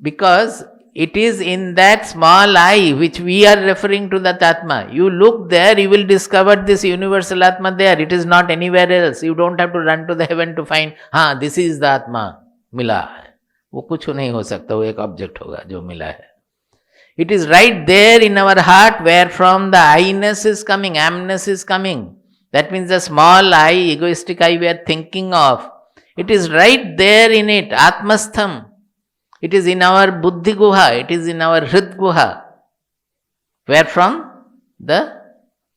Because it is in that small I which we are referring to that Atma. You look there, you will discover this universal Atma there. It is not anywhere else. You don't have to run to the heaven to find, this is the Atma. मिला है. वो कुछ नहीं हो सकता, वो एक object होगा जो मिला है. It is right there in our heart where from the I-ness is coming, amness is coming. That means the small I, egoistic I we are thinking of. It is right there in it, Atmastham. It is in our Buddhi Guha, it is in our Hrid Guha, where from the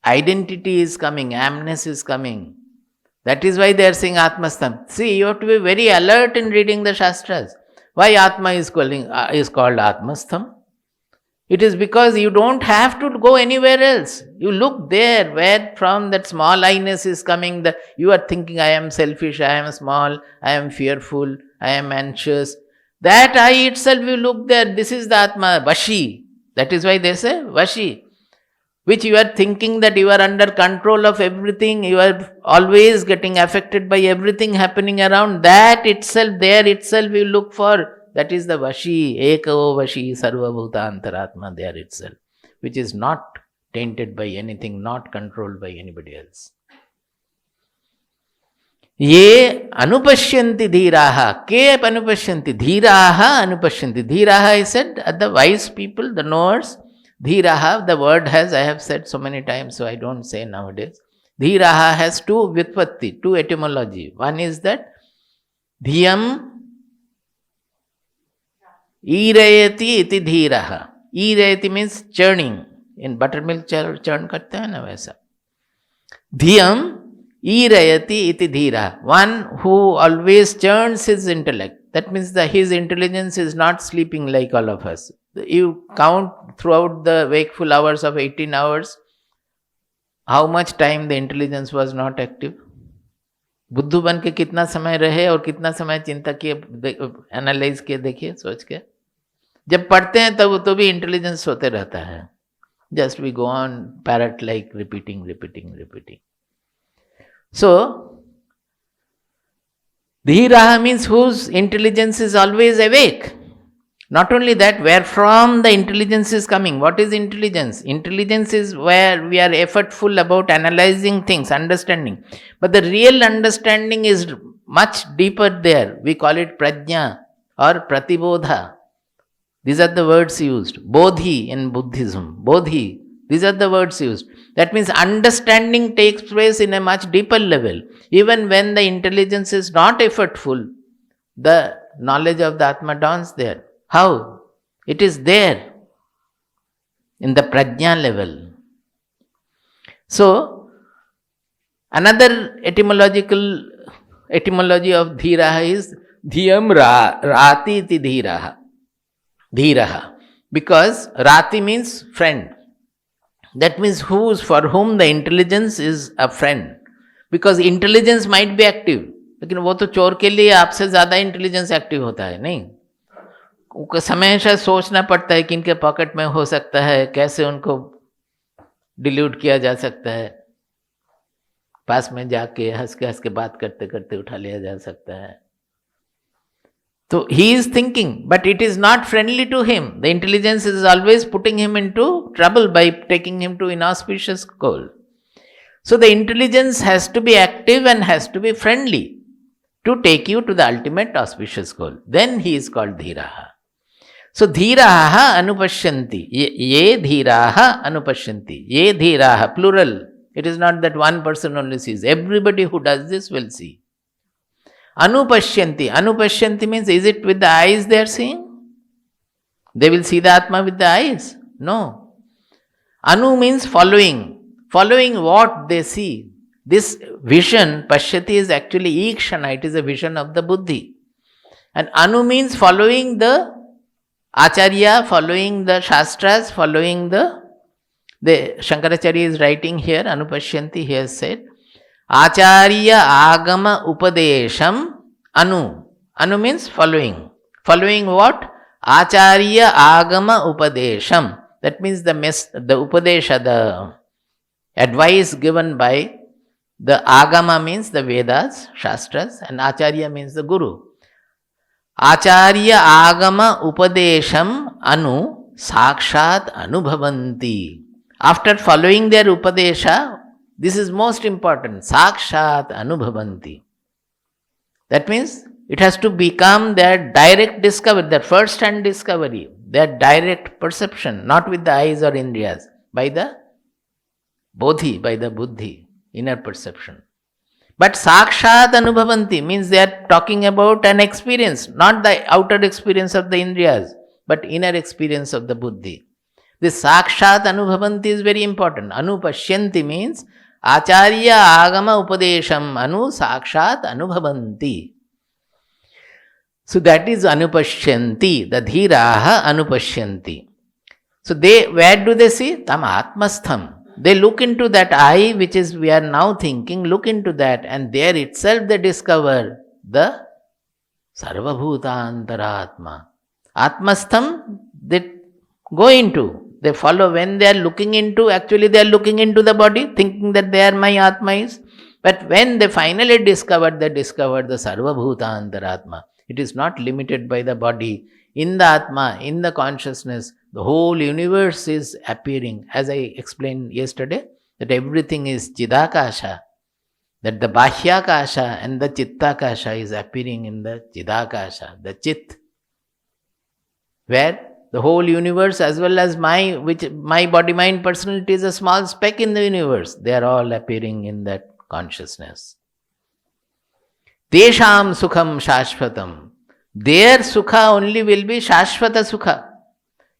identity is coming, amness is coming. That is why they are saying Atmastham. See, you have to be very alert in reading the Shastras. Why Atma is called Atmastham? It is because you don't have to go anywhere else. You look there where from that small I-ness is coming. You are thinking, I am selfish, I am small, I am fearful, I am anxious. That I itself, you look there, this is the Atma, Vashi. That is why they say Vashi. Which you are thinking that you are under control of everything, you are always getting affected by everything happening around. That itself, there itself you look for. That is the Vashi, Ekavo Vashi, Sarva Bhuta Antaratma there itself. Which is not tainted by anything, not controlled by anybody else. Ye anupashyanti dhiraha. Ke anupashyanti? Dhiraha anupashyanti. Dhiraha I said, the wise people, the knowers. Dhiraha, the word has, I have said so many times, so I don't say nowadays. Dhiraha has two vyutpatti, two etymology. One is that dhiyam irayati iti dhiraha. Irayati means churning. In buttermilk churn karte hai na वैसा. Dhiyam irayati iti dhira. One who always churns his intellect. That means that his intelligence is not sleeping like all of us. You count throughout the wakeful hours of 18 hours, how much time the intelligence was not active. बुद्धू बन के कितना समय रहे और कितना समय चिंता किए, एनालाइज किए, देखिए, सोच के. जब पढ़ते हैं तब तो भी इंटेलिजेंस सोते रहता है. Just we go on parrot like repeating. So, Dhiraha means whose intelligence is always awake. Not only that, where from the intelligence is coming. What is intelligence? Intelligence is where we are effortful about analyzing things, understanding. But the real understanding is much deeper there. We call it prajna or pratibodha. These are the words used. Bodhi in Buddhism. Bodhi. These are the words used. That means understanding takes place in a much deeper level. Even when the intelligence is not effortful, the knowledge of the Atma dawns there. How? It is there in the prajna level. So, another etymology of dhiraha is dhiyam rati iti dhiraha. Dhiraha. Because rati means friend. That means for whom the intelligence is a friend. Because intelligence might be active. लेकिन वो तो चोर के लिए आपसे ज़्यादा intelligence active होता है, नहीं? हमेशा सोचना पड़ता है कि इनके पॉकेट में हो सकता है, कैसे उनको डिल्यूट किया जा सकता है, पास में जाके हंस के बात करते करते उठा लिया जा सकता है. So he is thinking, but it is not friendly to him. The intelligence is always putting him into trouble by taking him to inauspicious goal. So the intelligence has to be active and has to be friendly to take you to the ultimate auspicious goal. Then he is called dhiraha. So dhiraha anupashyanti. Ye dhiraha anupashyanti. Ye dhiraha, plural. It is not that one person only sees. Everybody who does this will see. Anupashyanti. Anupashyanti means, is it with the eyes they are seeing? They will see the Atma with the eyes? No. Anu means following. Following what they see. This vision, pashyati, is actually ikshana. It is a vision of the buddhi. And anu means following the acharya, following the shastras, following the Shankaracharya is writing here, anupashyanti, he has said, Acharya agama upadesham anu. Anu means following. Following what? Acharya agama upadesham. That means the upadesha, Advice given by the Agama means the Vedas, Shastras, and Acharya means the Guru. Acharya Agama Upadesham Anu Sakshat Anubhavanti. After following their Upadesha, this is most important. Sakshat Anubhavanti. That means it has to become their direct discovery, their first-hand discovery, their direct perception, not with the eyes or indriyas, by the bodhi, by the buddhi, inner perception. But sakshat anubhavanti means they are talking about an experience, not the outer experience of the indriyas, but inner experience of the buddhi. This sakshat anubhavanti is very important. Anupashyanti means acharya agama upadesham anu sakshat anubhavanti. So that is anupashyanti, the dhiraha anupashyanti. So where do they see? Tam atmastham. They look into that I, which is we are now thinking, look into that, and there itself they discover the sarvabhuta antaratma. Atmastham, they go into, they follow. When they are looking into, actually they are looking into the body, thinking that there my atma is. But when they finally discovered, they discovered the sarvabhuta antaratma. It is not limited by the body. In the Atma, in the consciousness, the whole universe is appearing. As I explained yesterday, that everything is Chidakasha. That the Bahyakasha and the Chittakasha is appearing in the Chidakasha, the Chit. Where the whole universe as well as my body, mind, personality is a small speck in the universe. They are all appearing in that consciousness. Tesham sukham shashvatam. Their sukha only will be shashvata sukha.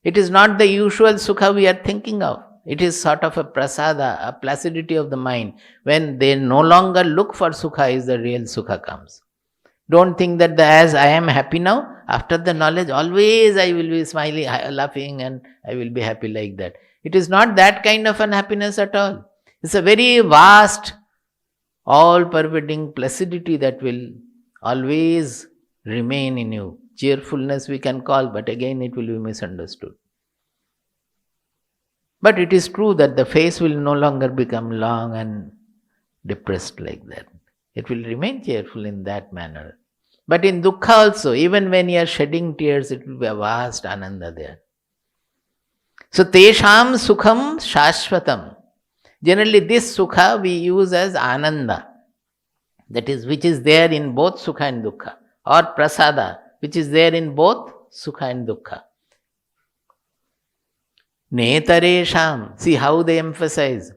It is not the usual sukha we are thinking of. It is sort of a prasada, a placidity of the mind. When they no longer look for sukha, is the real sukha comes. Don't think that as I am happy now, after the knowledge, always I will be smiling, laughing, and I will be happy like that. It is not that kind of unhappiness at all. It's a very vast, all-pervading placidity that will always remain in you. Cheerfulness we can call, but again it will be misunderstood. But it is true that the face will no longer become long and depressed like that. It will remain cheerful in that manner. But in dukkha also, even when you are shedding tears, it will be a vast ananda there. So, tesham sukham shashvatam. Generally, this sukha we use as ananda. That is, which is there in both sukha and dukkha. Or prasada, which is there in both sukha and dukkha. Netaresham. See how they emphasize.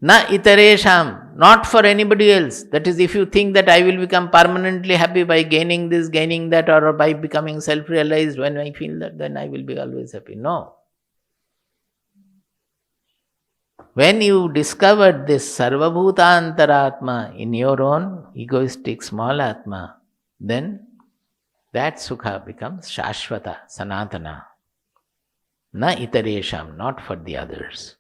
Na itaresham. Not for anybody else. That is, if you think that I will become permanently happy by gaining this, gaining that, or by becoming self-realized, when I feel that, then I will be always happy. No. When you discover this sarvabhuta antaratma in your own egoistic small atma, then that sukha becomes shashvata, sanatana. Na itaresham, not for the others.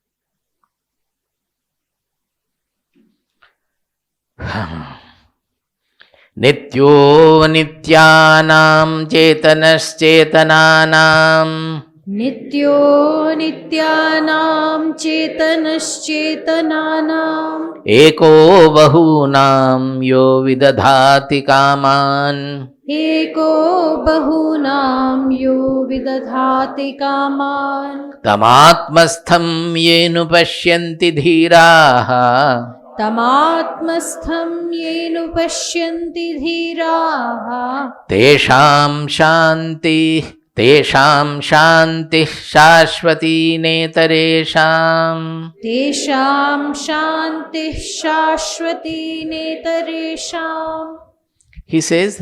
Nityo nityanam chetanaschetananam. Nityo nityanam chetanaschetananam. Eko bahunam yo vidadhati kaman. Eko bahunam yo vidadhati kaman. Tamatmastham yenu pashyanti dhiraha. Tamatmastham yenu pashyanti dhiraha. Tesham shanti shashvati netaresham. Tesham shanti shashvati netaresham. He says,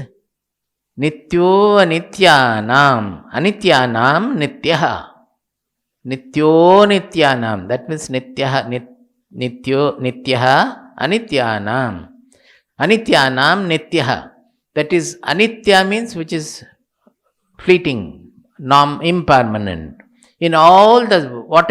Nityo anityanam. Anityanam nityaha. Nityo nityanam. That means nityaha. Nityaha anityanam. Anityanam nityaha. That is, anitya means which is fleeting, impermanent. In all the, what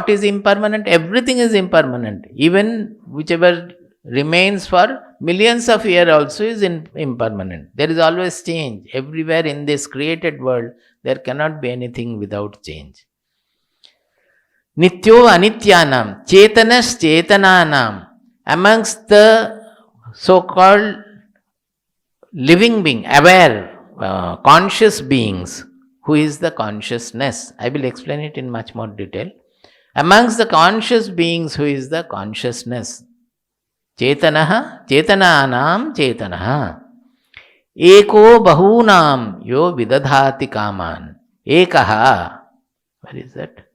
is impermanent, everything is impermanent. Even whichever remains for millions of years also is impermanent. There is always change. Everywhere in this created world, there cannot be anything without change. Nityo anityanam, chetanas chetananam. Amongst the so-called living being, aware, conscious beings, who is the consciousness? I will explain it in much more detail. Amongst the conscious beings, who is the consciousness? Chetanaha, chetananam chetanaha. Eko bahunam yo vidadhati kaman. Ekaha. Where is that?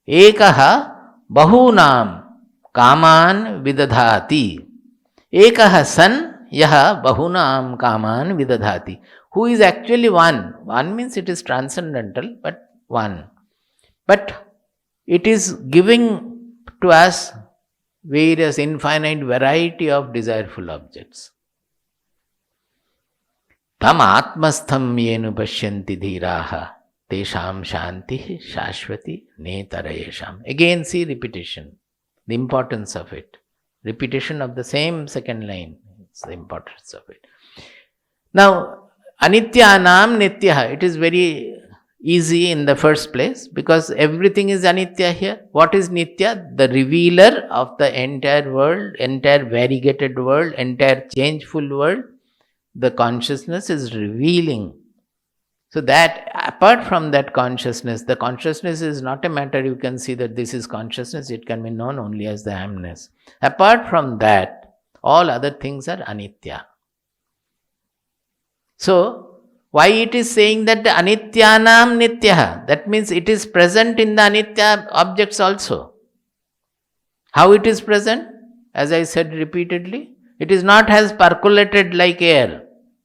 Ekaha bahunam kaman vidadhati. Ekaha san yaha bahunam kaman vidadhati. Who is actually one? One means it is transcendental, but one. But it is giving to us various infinite variety of desireful objects. Tam atmastham yenu pashyanti dhiraha tesham shanti shashvati netarayesham. Again see repetition, the importance of it. Repetition of the same second line, it's the importance of it. Now, anityanam nityaha, it is very easy in the first place because everything is anitya here. What is nitya? The revealer of the entire world, entire variegated world, entire changeful world. The consciousness is revealing. So that apart from that consciousness, the consciousness is not a matter you can see that this is consciousness, it can be known only as the amness. Apart from that, all other things are anitya. So, why it is saying that anityanam nityaha? That means it is present in the anitya objects also. How it is present? As I said repeatedly, it is not as percolated like air.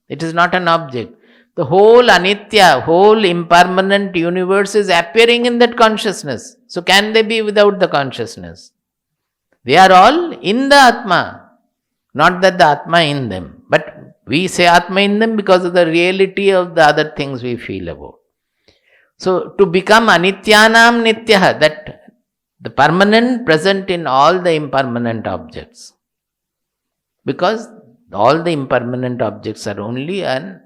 It is not an object. The whole anitya, whole impermanent universe is appearing in that consciousness. So can they be without the consciousness? They are all in the Atma. Not that the Atma in them. But we say Atma in them because of the reality of the other things we feel about. So to become anityanam nityaha, that the permanent present in all the impermanent objects. Because all the impermanent objects are only a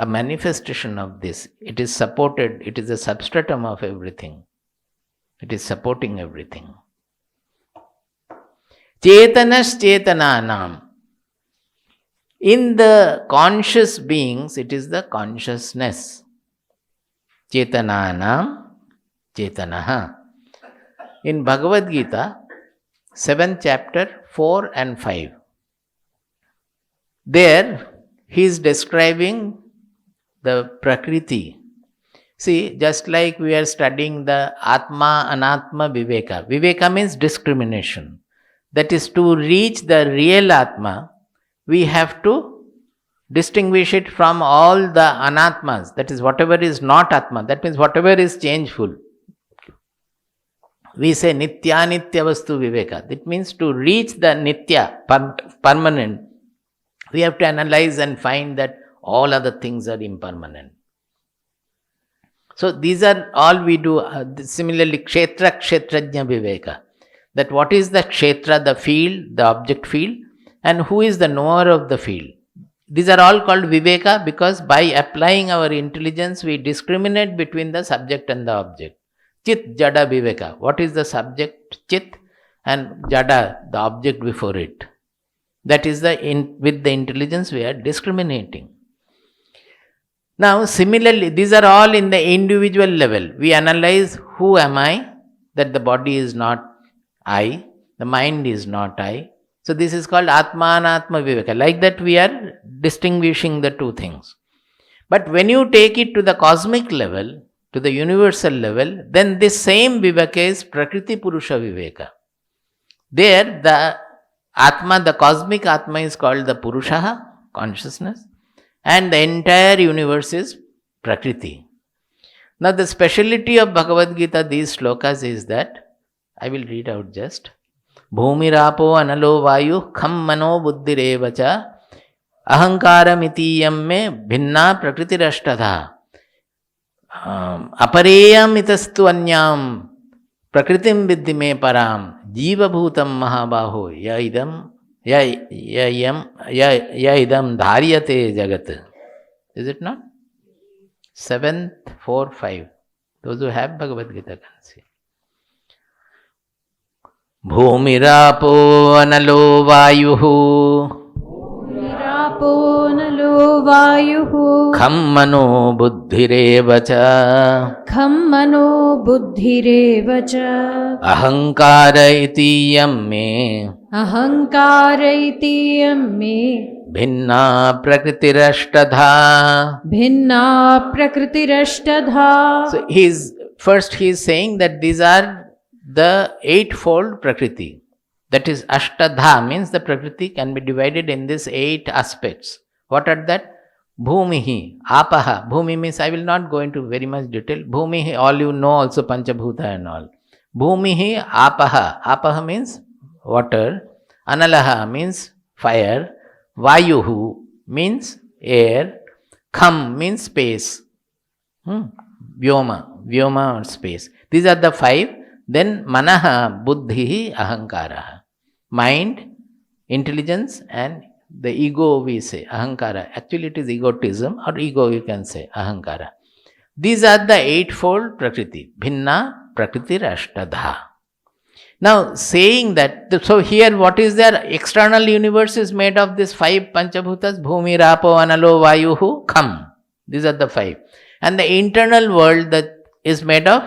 manifestation of this. It is supported, it is a substratum of everything. It is supporting everything. Chetanas chetananam. In the conscious beings, it is the consciousness. Chetananam chetanaha. In Bhagavad Gita, 7th chapter, 4 and 5. There, he is describing the Prakriti. See, just like we are studying the Atma, Anatma, Viveka. Viveka means discrimination. That is, to reach the real Atma, we have to distinguish it from all the Anatmas. That is, whatever is not Atma. That means whatever is changeful. We say Nitya Nitya Vastu Viveka. That means to reach the Nitya, permanent, we have to analyze and find that all other things are impermanent. So these are all we do. Similarly, Kshetra Kshetrajna Viveka. That what is the Kshetra, the field, the object field, and who is the knower of the field. These are all called Viveka because by applying our intelligence, we discriminate between the subject and the object. Chit Jada Viveka. What is the subject? Chit, and Jada, the object before it. That is with the intelligence we are discriminating. Now, similarly, these are all in the individual level. We analyze who am I, that the body is not I, the mind is not I. So, this is called Atma Anatma Viveka. Like that, we are distinguishing the two things. But when you take it to the cosmic level, to the universal level, then this same Viveka is Prakriti Purusha Viveka. There, the Atma, the cosmic Atma is called the Purusha, consciousness, and the entire universe is Prakriti. Now the speciality of Bhagavad Gita, these slokas is that, I will read out just, Bhumirapo analo vayu kham mano buddhirevacha ahankaram me bhinna prakritirashtadha apareyam itastu anyam prakritim viddhi me param jiva bhutam mahabaho ya idam dharyate jagat. Is it not? 7th, 4, 5. Those who have Bhagavad Gita can see. Bhumirapo analo vayuhu निरापो नलो वायुः kham mano buddhireva cha खं मनो बुद्धिरेव च ahankara iti yam me अहङ्कार इति यं मे भिन्ना prakritirashtadha. भिन्ना प्रकृतिरष्टधा. So he is saying that these are the eightfold prakriti. That is ashtadha, means the prakriti can be divided in these 8 aspects. What are that? Bhumihi, apaha. Bhumi means, I will not go into very much detail. Bhumihi, all you know also Panchabhuta and all. Bhumihi, apaha. Apaha means water. Analaha means fire. Vayuhu means air. Kham means space. Vyoma or space. These are the 5. Then manaha, buddhi, ahankara. Mind, intelligence, and the ego we say, ahankara. Actually it is egotism or ego you can say, ahankara. These are the eightfold prakriti. Bhinna prakriti rashtadha. Now saying that, so here what is there? External universe is made of these 5 panchabhutas, bhumi, rapo, analo, vayuhu, kham. These are the 5. And the internal world that is made of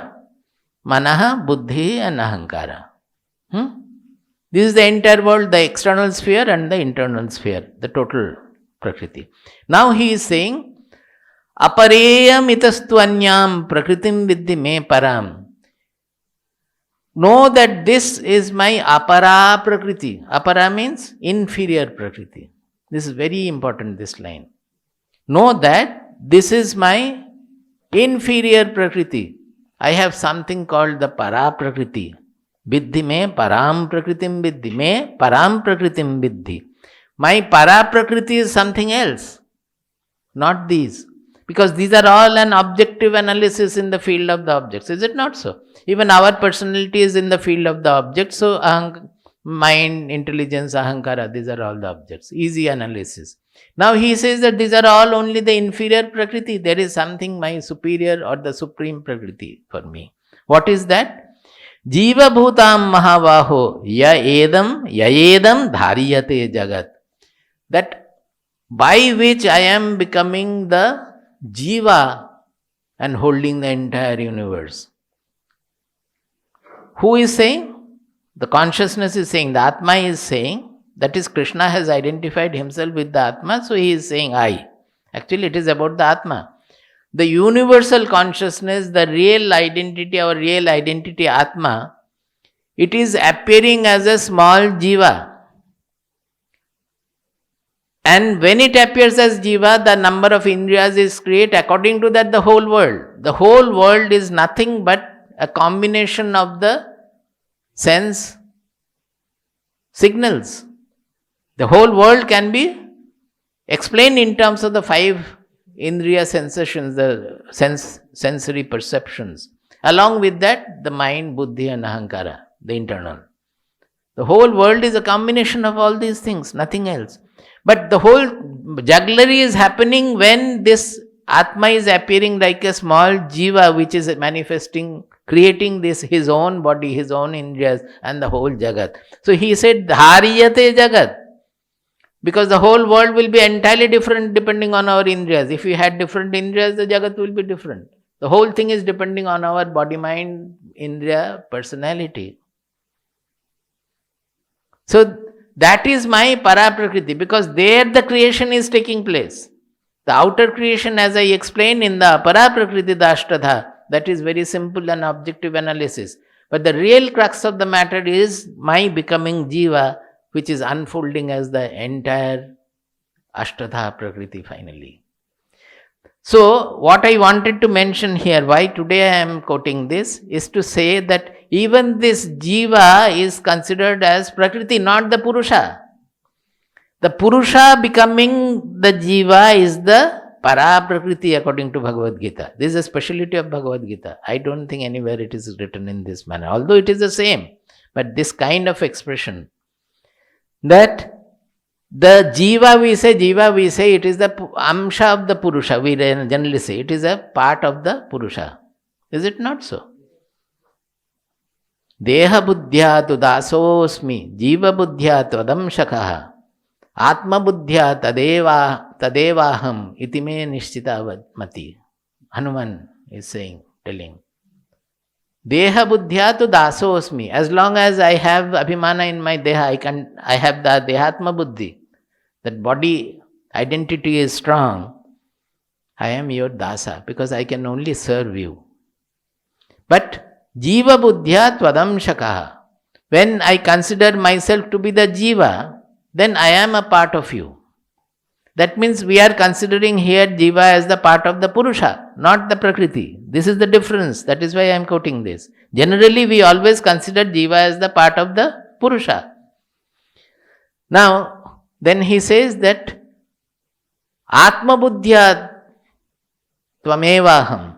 manaha, buddhi and ahankara. This is the entire world, the external sphere and the internal sphere, the total prakriti. Now he is saying, apareyam itastu anyam prakritim viddhi me param. Know that this is my apara prakriti. Apara means inferior prakriti. This is very important, this line. Know that this is my inferior prakriti. I have something called the para prakriti. Viddhi me param prakritim viddhi. Me param prakritim viddhi. My para prakriti is something else, not these. Because these are all an objective analysis in the field of the objects. Is it not so? Even our personality is in the field of the objects. So mind, intelligence, ahankara, these are all the objects. Easy analysis. Now he says that these are all only the inferior prakriti. There is something my superior or the supreme prakriti for me. What is that? Jiva bhutam mahavaho ya edam dhariyate jagat. That by which I am becoming the jiva and holding the entire universe. Who is saying? The consciousness is saying, the Atma is saying. That is, Krishna has identified himself with the Atma, so he is saying I. Actually, it is about the Atma. The universal consciousness, the real identity, our real identity, Atma, it is appearing as a small jiva. And when it appears as jiva, the number of indriyas is created. According to that, the whole world. The whole world is nothing but a combination of the sense signals. The whole world can be explained in terms of the 5 indriya sensations, the sensory perceptions. Along with that, the mind, buddhi and ahankara, the internal. The whole world is a combination of all these things, nothing else. But the whole jugglery is happening when this Atma is appearing like a small jiva which is manifesting, creating this, his own body, his own indriyas and the whole jagat. So he said, dhariyate jagat. Because the whole world will be entirely different depending on our indriyas. If we had different indriyas, the jagat will be different. The whole thing is depending on our body, mind, indriya, personality. So that is my para-prakriti, because there the creation is taking place. The outer creation, as I explained in the para-prakriti, the ashtadha, that is very simple and objective analysis. But the real crux of the matter is my becoming jiva, which is unfolding as the entire ashtadha prakriti finally. So, what I wanted to mention here, why today I am quoting this, is to say that even this jiva is considered as prakriti, not the purusha. The purusha becoming the jiva is the para prakriti according to Bhagavad Gita. This is a speciality of Bhagavad Gita. I don't think anywhere it is written in this manner, although it is the same. But this kind of expression, that the jiva we say it is the amsha of the purusha. We generally say it is a part of the purusha. Is it not so? Deha buddhya tu dasosmi, jiva buddhya tvadamshakaha, atma buddhya tadevaham itime nishtita mati. Hanuman is saying, telling. Deha buddhya tu dasosmi. As long as I have abhimana in my deha, I have the dehatma buddhi. That body identity is strong. I am your dasa because I can only serve you. But jiva buddhya tvadamshakaha. When I consider myself to be the jiva, then I am a part of you. That means we are considering here jiva as the part of the purusha, not the prakriti. This is the difference. That is why I am quoting this. Generally, we always consider jiva as the part of the purusha. Now, then he says that atma buddhya tvamevaham.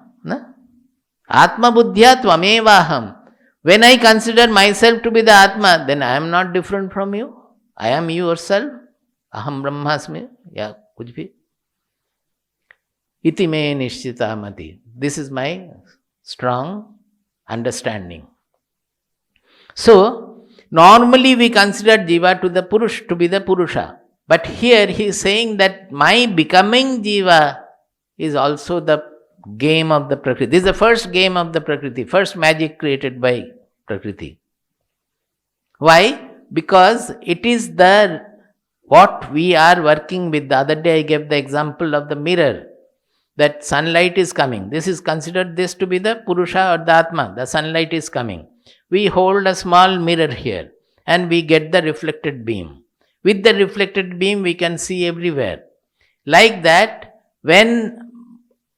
Atma buddhya tvamevaham. When I consider myself to be the Atma, then I am not different from you. I am yourself. Aham brahmasmi. Yeah, kuch bhi. Iti me nishtita mati. This is my strong understanding. So, normally we consider jiva to be the purusha. But here he is saying that my becoming jiva is also the game of the Prakriti. This is the first game of the Prakriti, first magic created by Prakriti. Why? Because it is what we are working with. The other day I gave the example of the mirror, that sunlight is coming. This is considered this to be the Purusha or the Atma. The sunlight is coming. We hold a small mirror here and we get the reflected beam. With the reflected beam we can see everywhere. Like that, when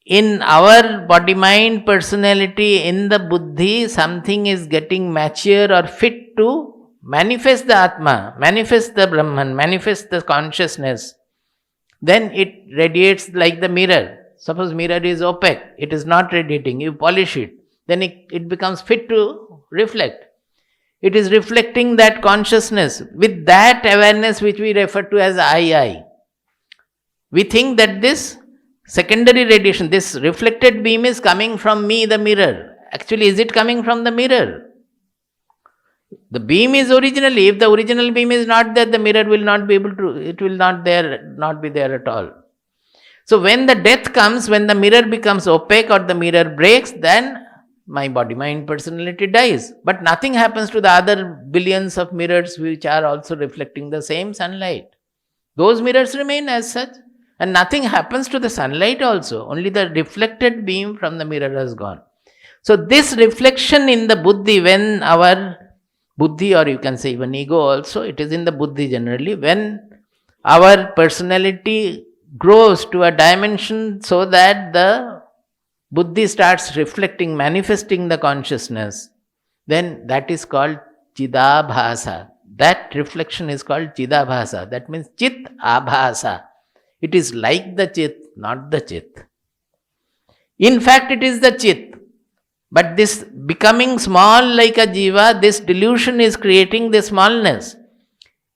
in our body-mind personality, in the buddhi, something is getting mature or fit to manifest the Atma, manifest the Brahman, manifest the consciousness, then it radiates like the mirror. Suppose mirror is opaque, it is not radiating, you polish it, then it becomes fit to reflect. It is reflecting that consciousness with that awareness which we refer to as I. We think that this secondary radiation, this reflected beam is coming from me, the mirror. Actually, is it coming from the mirror? The beam is originally, if the original beam is not there, the mirror will not be able to, it will not be there at all. So when the death comes, when the mirror becomes opaque or the mirror breaks, then my body-mind personality dies. But nothing happens to the other billions of mirrors which are also reflecting the same sunlight. Those mirrors remain as such. And nothing happens to the sunlight also. Only the reflected beam from the mirror has gone. So this reflection in the buddhi, when our buddhi, or you can say even ego also, it is in the buddhi generally, when our personality grows to a dimension so that the buddhi starts reflecting, manifesting the consciousness, then that is called chidabhasa. That reflection is called chidabhasa. That means chit abhasa. It is like the chit, not the chit. In fact, it is the chit. But this becoming small like a jiva, this delusion is creating the smallness.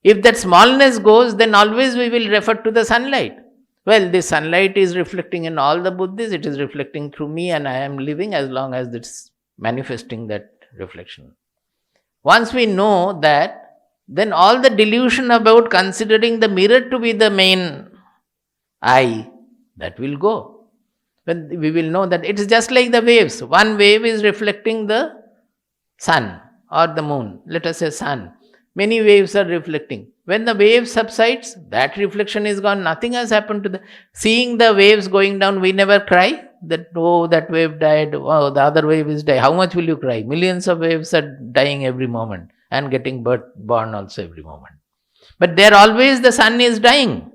If that smallness goes, then always we will refer to the sunlight. Well, this sunlight is reflecting in all the buddhis, it is reflecting through me and I am living as long as it's manifesting that reflection. Once we know that, then all the delusion about considering the mirror to be the main I, that will go. When we will know that it is just like the waves. One wave is reflecting the sun or the moon. Let us say sun. Many waves are reflecting. When the wave subsides, that reflection is gone. Nothing has happened to the... Seeing the waves going down, we never cry. That, oh, that wave died. Oh, the other wave is dying. How much will you cry? Millions of waves are dying every moment and getting born also every moment. But there always the sun is dying.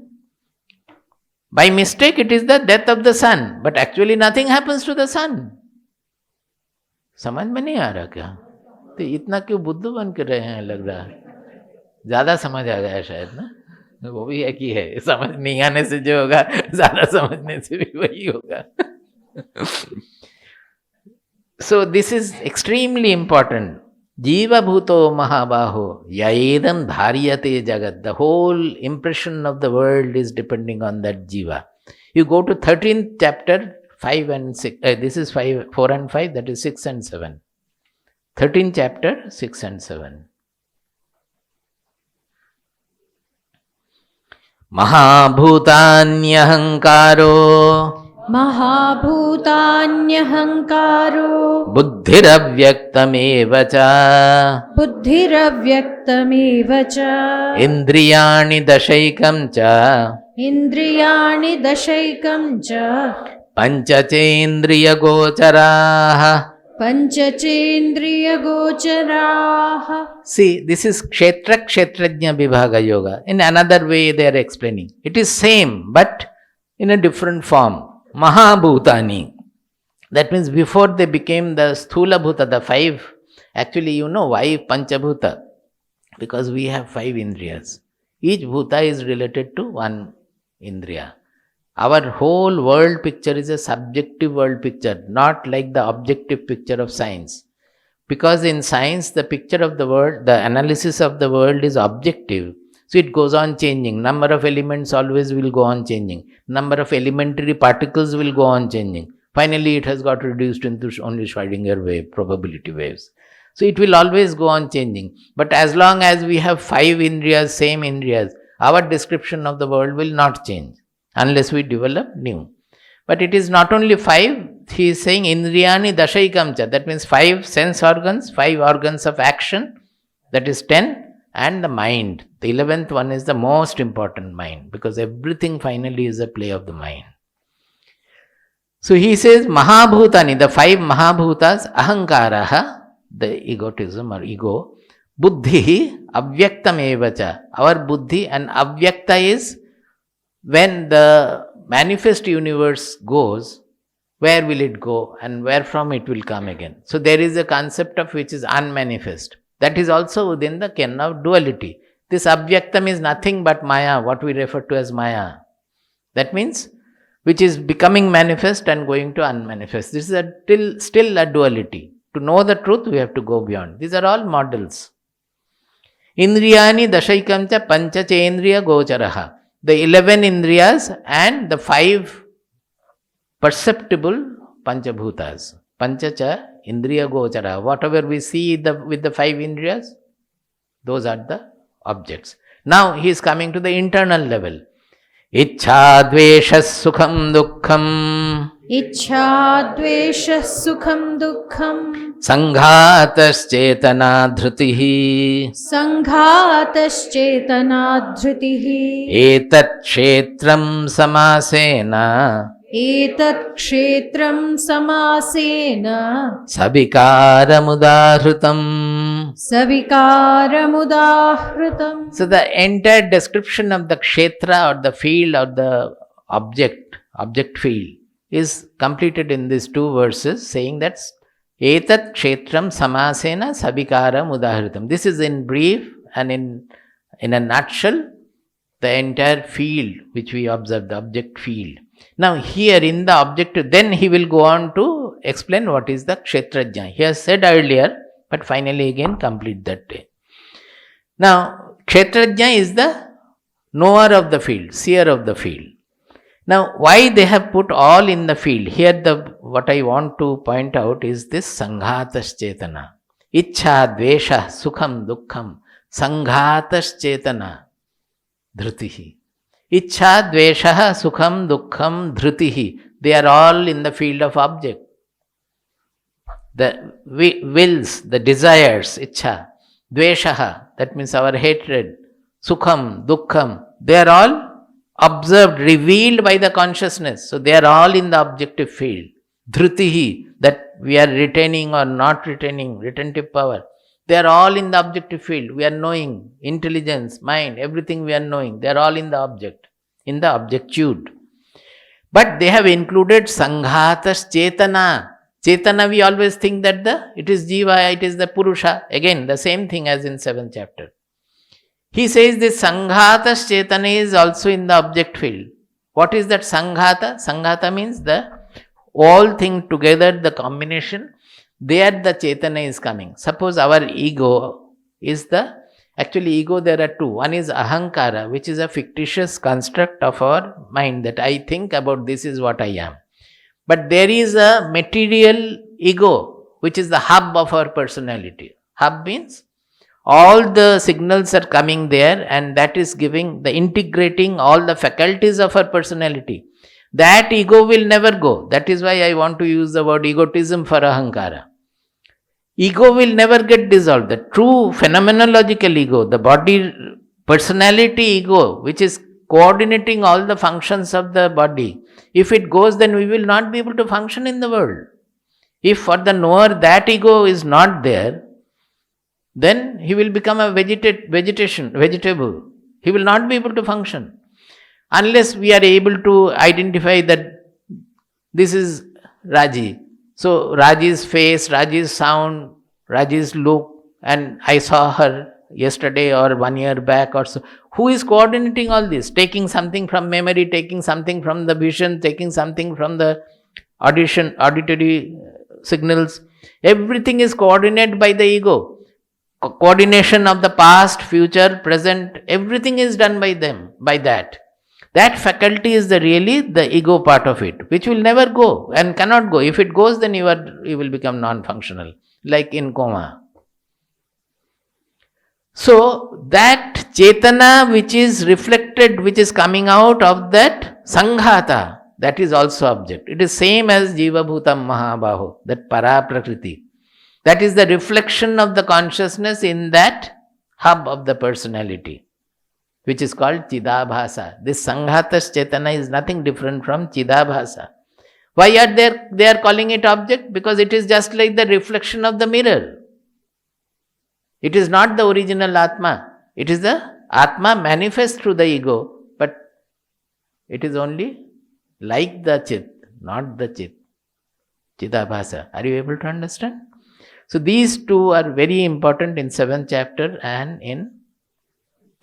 By mistake, it is the death of the sun. But actually nothing happens to the sun. समझ में नहीं आ रहा क्या? तो इतना क्यों बुद्धू बन के रहे हैं लग रहा है? ज़्यादा समझ आ गया शायद ना? वो भी एक ही है. समझ नहीं आने से जो होगा, ज़्यादा समझने से भी वही होगा. So this is extremely important. Jiva bhuto mahabaho yaedam dharyate jagat. The whole impression of the world is depending on that jiva. You go to 13th chapter, 5 and 6. This is 4 and 5, that is 6 and 7. 13th chapter, 6 and 7. Mahabhutanyahangkaro महाभूतान्यहङ्कारो बुद्धिरव्यक्तमेव च बुद्धिरव्यक्तमेव च इन्द्रियाणि दशैकं च इन्द्रियाणि दशैकं च पञ्चचेन्द्रियगोचराः. पञ्चचेन्द्रियगोचराः. See, this is kshetra kshetrajna vibhaga yoga. In another way they are explaining. It is same but in a different form. Mahabhutani. That means before they became the sthula bhuta, the five. Actually, you know why panchabhuta? Because we have five indriyas. Each bhuta is related to one indriya. Our whole world picture is a subjective world picture, not like the objective picture of science. Because in science, the picture of the world, the analysis of the world is objective. So it goes on changing. Number of elements always will go on changing. Number of elementary particles will go on changing. Finally, it has got reduced into only Schrodinger wave, probability waves. So it will always go on changing. But as long as we have five indriyas, same indriyas, our description of the world will not change unless we develop new. But it is not only five, he is saying indriyani dashaikamcha, that means five sense organs, five organs of action, that is 10, and the mind. The 11th one is the most important, mind, because everything finally is a play of the mind. So he says Mahabhutani, the five Mahabhutas, Ahankaraha, the egotism or ego, Buddhi, Avyaktam evacha. Our Buddhi and Avyakta is when the manifest universe goes, where will it go and where from it will come again. So there is a concept of which is unmanifest. That is also within the ken of duality. This Avyaktam is nothing but Maya, what we refer to as Maya. That means which is becoming manifest and going to unmanifest. This is still a duality. To know the truth, we have to go beyond. These are all models. Indriyani dashaikamcha panchachendriya gocharaha. The 11 indriyas and the 5 perceptible panchabhutas. Panchacha indriya gochara. Whatever we see with the 5 indriyas, those are the objects. Now he is coming to the internal level. Ichha dvesha sukham dukkham. इच्छा द्वेषः सुखं दुःखं Sanghataschetana dhrutihi. सङ्घातश्चेतना धृतिः Etat kshetram samasena. एतत् क्षेत्रं समासेन Sabikaramudahrutam. सविकारमुदाहृतम्. So the entire description of the kshetra or the field or the object field is completed in these 2 verses, saying that Etat kshetram samasena sabikaram udahritam. This is in brief and in a nutshell the entire field which we observe, the object field. Now here in the objective, then he will go on to explain what is the kshetrajna. He has said earlier, but finally again complete that day. Now kshetrajna is the knower of the field, seer of the field. Now why they have put all in the field? Here what I want to point out is this sanghataschetana. Ichha dvesha sukham dukkham sanghataschetana dhrutihi. Ichha dvesha sukham dukkham dhrutihi. They are all in the field of object. The wills, the desires, ichha. Dvesha, that means our hatred. Sukham, dukkham, they are all observed, revealed by the consciousness. So they are all in the objective field. Dhrutihi, that we are retaining or not retaining, retentive power. They are all in the objective field. We are knowing, intelligence, mind, everything we are knowing. They are all in the object, in the objectude. But they have included sanghatas chetana. Chetana, we always think that it is jiva, it is the purusha. Again, the same thing as in 7th chapter. He says this sanghatas chetana is also in the object field. What is that sanghata? Sanghata means the all thing together, the combination. There the chetana is coming. Suppose our ego is actually ego there are 2. One is ahankara, which is a fictitious construct of our mind that I think about this is what I am. But there is a material ego which is the hub of our personality. Hub means all the signals are coming there, and that is giving the integrating all the faculties of our personality. That ego will never go. That is why I want to use the word egotism for ahankara. Ego will never get dissolved. The true phenomenological ego, the body personality ego, which is coordinating all the functions of the body, if it goes, then we will not be able to function in the world. If for the knower that ego is not there, then he will become a vegetable. He will not be able to function. Unless we are able to identify that this is Raji. So Raji's face, Raji's sound, Raji's look, and I saw her yesterday or 1 year back or so. Who is coordinating all this? Taking something from memory, taking something from the vision, taking something from the auditory signals. Everything is coordinated by the ego. Coordination of the past, future, present, everything is done by them, by that. That faculty is really the ego part of it, which will never go and cannot go. If it goes, then you will become non-functional, like in coma. So that Chetana which is reflected, which is coming out of that Sanghata, that is also object. It is same as Jiva Bhutam Mahabaho, that Para Prakriti. That is the reflection of the consciousness in that hub of the personality, which is called Chidabhasa. This Sanghatas Chetana is nothing different from Chidabhasa. Why are they are calling it object? Because it is just like the reflection of the mirror. It is not the original Atma. It is the Atma manifest through the ego, but it is only like the Chit, not the Chit. Chidabhasa. Are you able to understand? So these two are very important in 7th chapter and in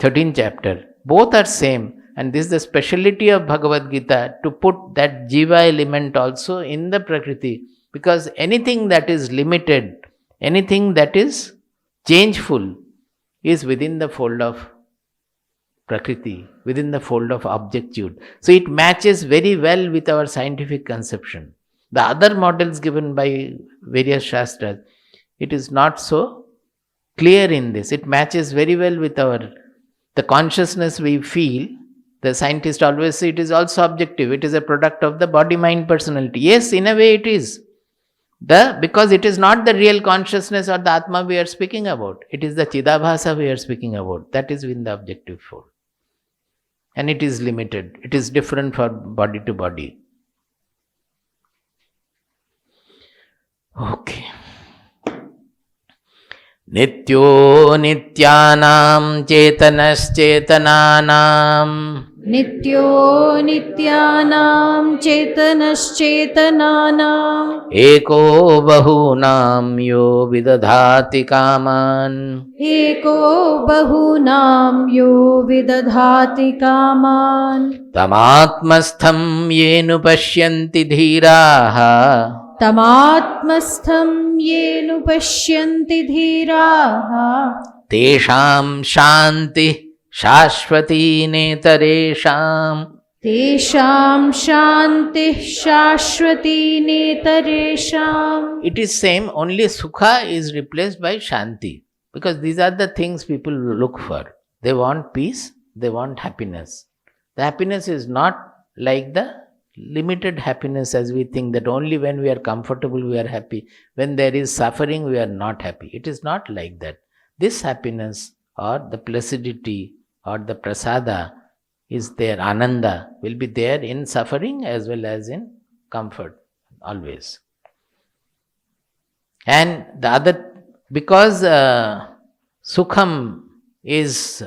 13th chapter. Both are same, and this is the speciality of Bhagavad Gita, to put that Jiva element also in the Prakriti, because anything that is limited, anything that is changeful is within the fold of Prakriti, within the fold of objectitude. So it matches very well with our scientific conception. The other models given by various Shastras, it is not so clear in this. It matches very well with the consciousness we feel. The scientist always say it is also objective. It is a product of the body-mind personality. Yes, in a way it is. Because it is not the real consciousness or the Atma we are speaking about. It is the Chidabhasa we are speaking about. That is within the objective fold. And it is limited. It is different from body to body. Okay. Nityo nityanam chetanascetananam Nityo nityanam chetanascetananam eko bahunam yo vidadhati kaman eko bahunam yo vidadhati kaman tamatmastham yenu pashyanti dhiraha tamatmastham yenu pashyanti dhiraha tesham shanti shashvati netaresham. tesham shanti shashvati netaresham. It is same, only Sukha is replaced by Shanti, because these are the things people look for. They want peace, they want happiness. The happiness is not like the limited happiness as we think, that only when we are comfortable we are happy. When there is suffering we are not happy. It is not like that. This happiness or the placidity or the prasada is there, ananda will be there in suffering as well as in comfort, always. And the other, because Sukham is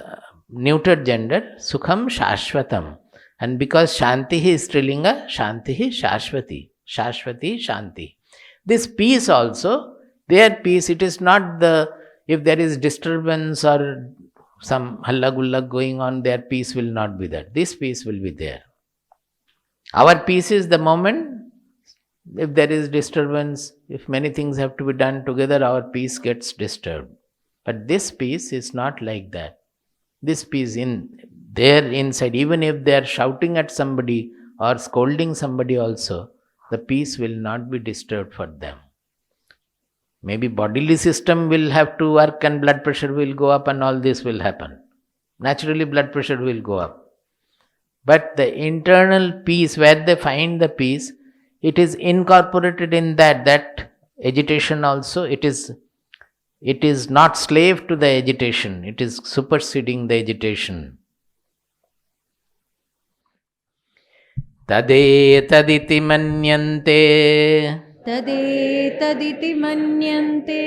neuter gender, Sukham Shashvatam. And because Shanti is Strilinga, Shanti is Shashvati. Shashvati, Shanti. This peace also, their peace, it is not if there is disturbance or some halla-gulla going on, their peace will not be there. This peace will be there. Our peace is the moment, if there is disturbance, if many things have to be done together, our peace gets disturbed. But this peace is not like that. This peace there inside, even if they are shouting at somebody or scolding somebody also, the peace will not be disturbed for them. Maybe bodily system will have to work and blood pressure will go up and all this will happen. Naturally blood pressure will go up. But the internal peace, where they find the peace, it is incorporated in that agitation also. It is not slave to the agitation. It is superseding the agitation. Tadetaditi manyante तदेतदिति मन्यन्ते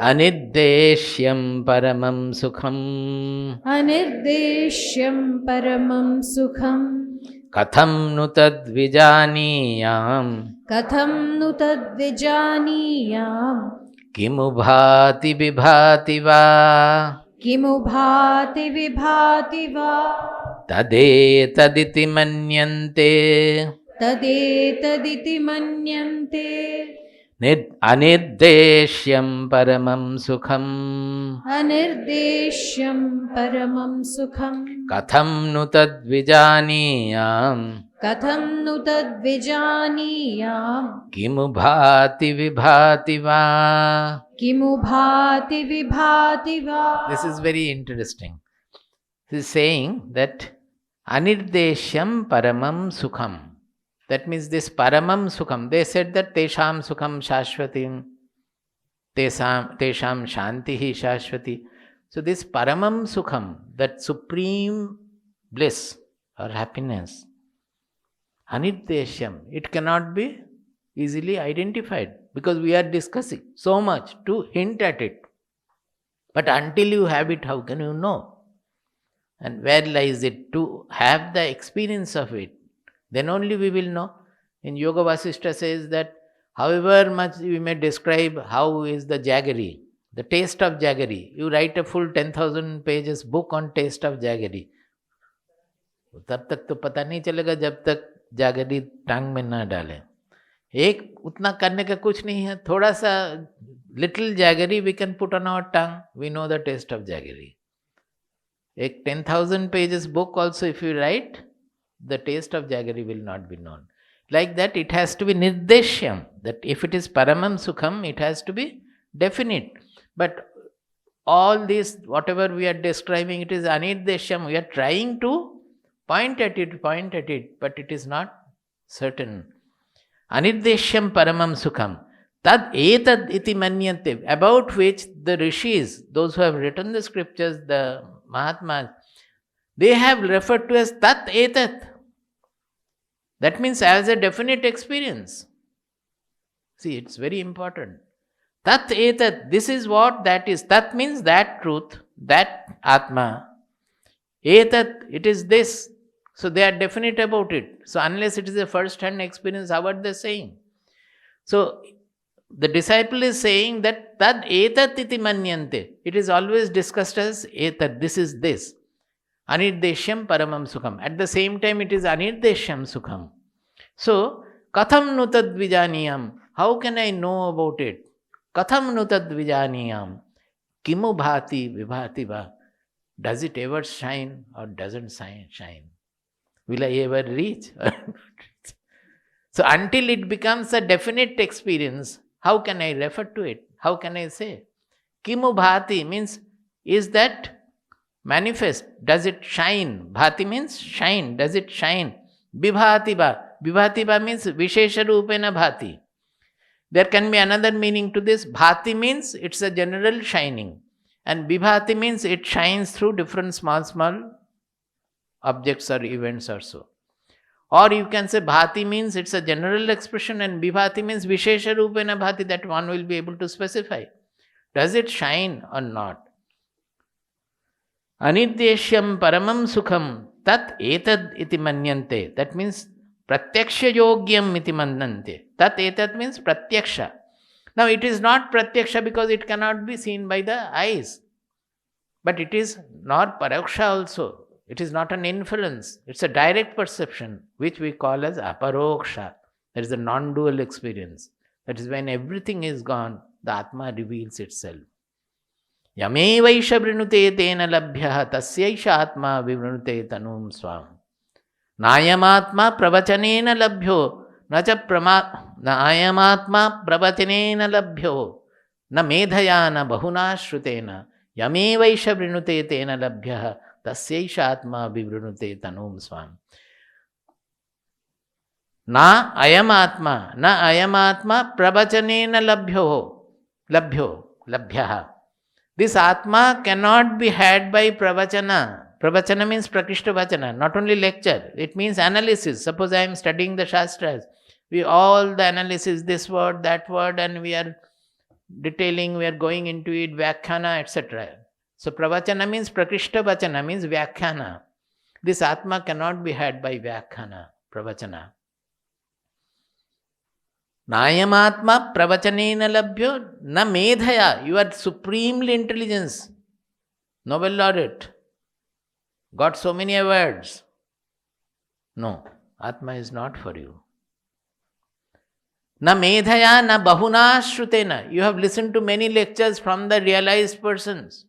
aniddeshyam paramam sukham अनिर्देश्यं परमं सुखम् katham nu tadvijaniyam कथं नु तद्विजानीयाम् kimu bhati vibhati va किमु भाति विभाति वा tadetaditi manyante तदेतदिति मन्यन्ते aniddeshyam paramam sukham अनिर्देश्यं परमं सुखम् katham nu tadvijaniyam कथं नु तद्विजानीयाम् kimu bhati vibhati va. किमु भाति विभाति वा. This is very interesting. This is saying that anirdeshyam paramam sukham. That means this paramam sukham. They said that tesham sukham shashvatim, tesham shantihi shashvati. So this paramam sukham, that supreme bliss or happiness, anirdeshyam, it cannot be easily identified because we are discussing so much to hint at it. But until you have it, how can you know? And where lies it? To have the experience of it, then only we will know. In Yoga Vasishtha says that however much we may describe how is the jaggery, the taste of jaggery, you write a full 10,000 pages book on taste of jaggery. तब तक तो पता नहीं चलेगा जब तक jaggery टांग में ना डालें. एक उतना करने का कुछ नहीं है. थोड़ा सा little jaggery we can put on our tongue, we know the taste of jaggery. A 10,000 pages book also if you write, the taste of jaggery will not be known. Like that, it has to be nirdeshyam, that if it is paramam sukham, it has to be definite. But all this, whatever we are describing, it is anirdeshyam. We are trying to point at it, but it is not certain. Anirdeshyam paramam sukham. Tad etad iti manyante, about which the rishis, those who have written the scriptures, the Mahatmas, they have referred to as tat etat. That means as a definite experience. See, it's very important. Tat etat, this is what that is. Tat means that truth, that Atma. Etat, it is this. So they are definite about it. So unless it is a first-hand experience, how are they saying? So the disciple is saying that tad etat iti manyante. It is always discussed as etat, this is this. Anirdeshyam paramam sukham. At the same time, it is anirdeshyam sukham. So, katham nu tad vijaniyam. How can I know about it? Katham nu tad vijaniyam. Kimu bhati vibhati va. Does it ever shine or doesn't shine? Will I ever reach? So, until it becomes a definite experience, how can I refer to it? How can I say? Kimu bhati means, is that manifest? Does it shine? Bhati means shine. Does it shine? Vibhati va. Vibhati va means vishesha rupena bhati. There can be another meaning to this. Bhati means it's a general shining. And vibhati means it shines through different small objects or events or so. Or you can say bhati means it's a general expression and vibhati means vishesha rupena bhati, that one will be able to specify. Does it shine or not? Anirdeshyam paramam sukham tat etad iti manyante. That means pratyaksha yogyam iti manyante. Tat etad means pratyaksha. Now it is not pratyaksha because it cannot be seen by the eyes. But it is not paroksha also. It is not an inference. It's a direct perception which we call as aparoksha. That is a non-dual experience. That is when everything is gone, the Atma reveals itself. Yame vaisha vrinute tena labhyaha tasyaisha atma vivrinute tanum swam. Nayamatma pravachanena labhyo nacha nayamatma pravachanena labhyo Na medhaya na bahuna shrutena yamevaisha vrinute tena labhyah tasyaisha atma vivrinute tanum swam. Na ayamatma pravachanena labhyaha. This Atma cannot be had by pravachana. Pravachana means prakishta vachana, not only lecture. It means analysis. Suppose I am studying the Shastras. We all the analysis, this word, that word, and we are detailing, we are going into it, vyakhyana, etc. So pravachana means prakishta vachana, means vyakhyana. This Atma cannot be had by vyakhyana, pravachana. Nayamatma pravachanena labhyo na medhaya. You are supremely intelligence. Nobel laureate. Got so many awards. No, Atma is not for you. Na medhaya na bahuna shrutena. You have listened to many lectures from the realized persons.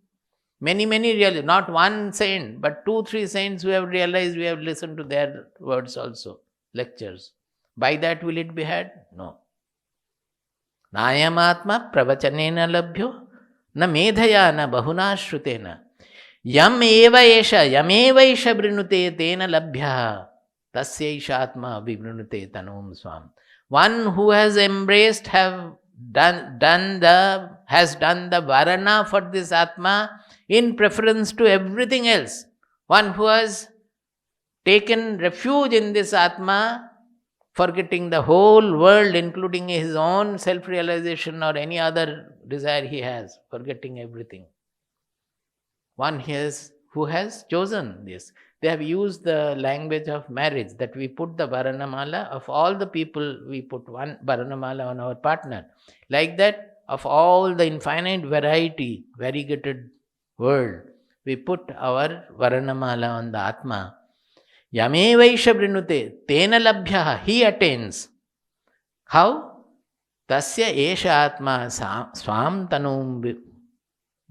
Many realized. Not one saint, but 2-3 saints who have realized, we have listened to their words also. Lectures. By that will it be had? No. Nayamatma pravachanena labhyo na medhaya na bahuna shrutena yam eva esha vrinute tena labhya tasyaisha atma vivrinute tanum swam. One who has embraced, has done the varana for this Atma in preference to everything else. One who has taken refuge in this Atma, forgetting the whole world, including his own self-realization or any other desire he has, forgetting everything. One who has chosen this. They have used the language of marriage, that we put the Varanamala, of all the people, we put one Varanamala on our partner. Like that, of all the infinite variety, variegated world, we put our Varanamala on the Atma. Yamevaisha vrinute tena labhyaha, he attains. How? Tasya esha atma swam tanum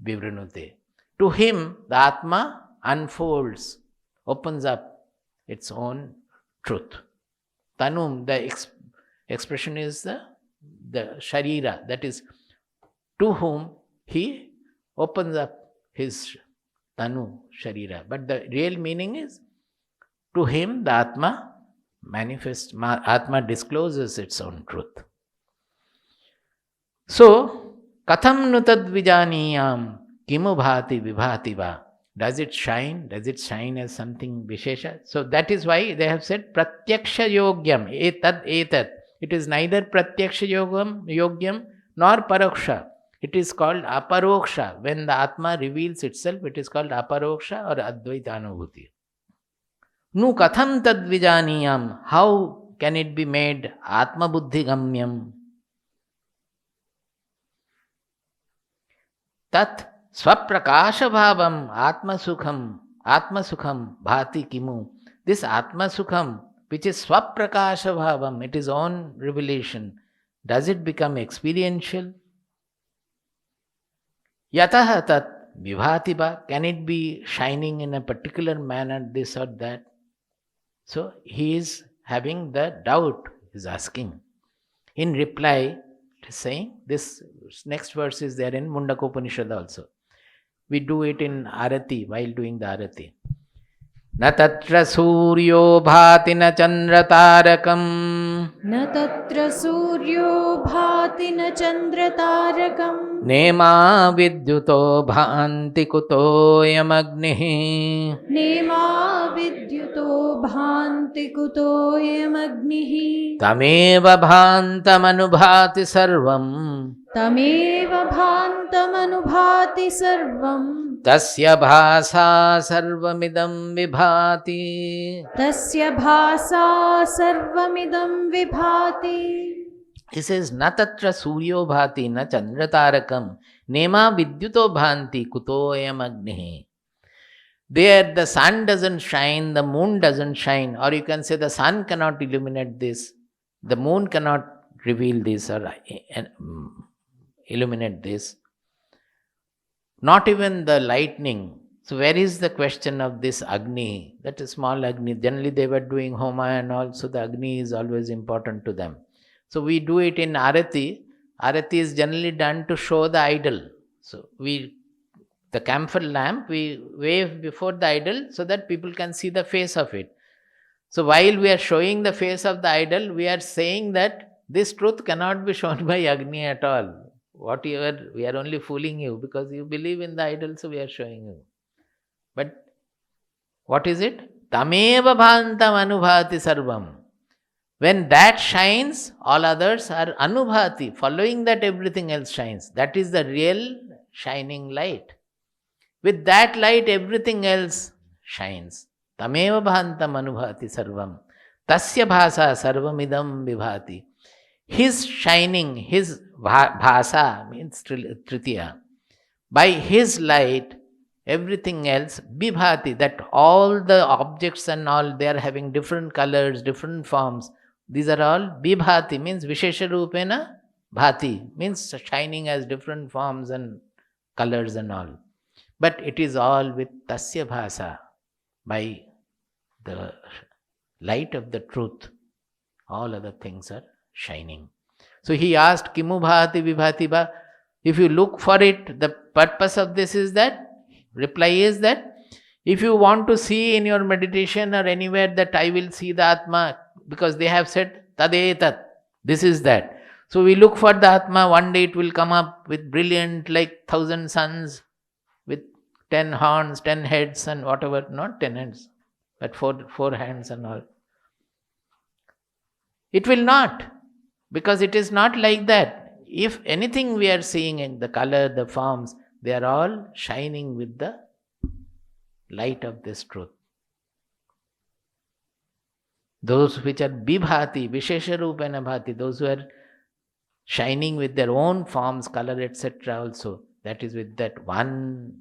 vivrinute. To him, the Atma unfolds, opens up its own truth. Tanum, the expression is the sharira, that is, to whom he opens up his tanu, sharira. But the real meaning is, to him, the Atma manifests, Atma discloses its own truth. So, katham nutad vijaniyam kimu bhati vibhati va. Does it shine? Does it shine as something vishesha? So that is why they have said pratyaksha yogyam, etad. It is neither pratyaksha yogyam nor paroksha. It is called aparoksha. When the Atma reveals itself, it is called aparoksha or advaita anubhuti. Nu katham tad vijaniyam. How can it be made atma buddhi gamyam? Tat swaprakasha bhavam atma sukham bhati kimu. This atma sukham, which is swaprakasha bhavam, it is own revelation. Does it become experiential? Yataha tat vibhati ba. Can it be shining in a particular manner, this or that? So he is having the doubt, he is asking. In reply, saying, this next verse is there in Mundakopanishad also. We do it in Arati, while doing the Arati. Na tatra suryo bhati na chandra tarakam. न तत्र सूर्यो भाति न चन्द्रतारकम् Nema vidyuto bhanti kutoyamagnihi. नेमा विद्युतो भान्ति कुतोऽयमग्निः Tameva bhantamanubhati sarvam. तमेव भान्तमनुभाति सर्वम् Tasya bhasa sarvamidam vibhati. तस्य भासा सर्वमिदं विभाति. He says, na tatra suryo bhati na chandra tarakam nema vidyuto bhanti kutoyam agnihi. There the sun doesn't shine, the moon doesn't shine, or you can say the sun cannot illuminate this, the moon cannot reveal this or illuminate this. Not even the lightning. So where is the question of this Agni? That is small Agni. Generally they were doing Homa and all, so the Agni is always important to them. So we do it in Arati. Arati is generally done to show the idol. So the camphor lamp, we wave before the idol so that people can see the face of it. So while we are showing the face of the idol, we are saying that this truth cannot be shown by Agni at all. We are only fooling you because you believe in the idol, so we are showing you. But what is it? Tameva bhantam anubhati sarvam. When that shines, all others are anubhati, following that everything else shines. That is the real shining light. With that light, everything else shines. Tameva bhantam anubhati sarvam. Tasya bhasa sarvamidam vibhati. His shining, his bhasa means tritiya. By his light, everything else bibhati, that all the objects and all, they are having different colors, different forms. These are all bibhati, means vishesha rupena bhati, means shining as different forms and colors and all. But it is all with tasya bhasa, by the light of the truth. All other things are shining. So he asked, Kimu bhati vibhati ba? If you look for it, the purpose of this is that, reply is that, if you want to see in your meditation or anywhere that I will see the Atma, because they have said, Tadetat, this is that. So we look for the Atma, one day it will come up with brilliant, like 1,000 suns, with 10 horns, 10 heads and whatever, not 10 heads, but four hands and all. It will not, because it is not like that. If anything we are seeing in the color, the forms, they are all shining with the light of this truth. Those which are bibhati, vishesha rupena bhati, those who are shining with their own forms, color, etc. also, that is with that one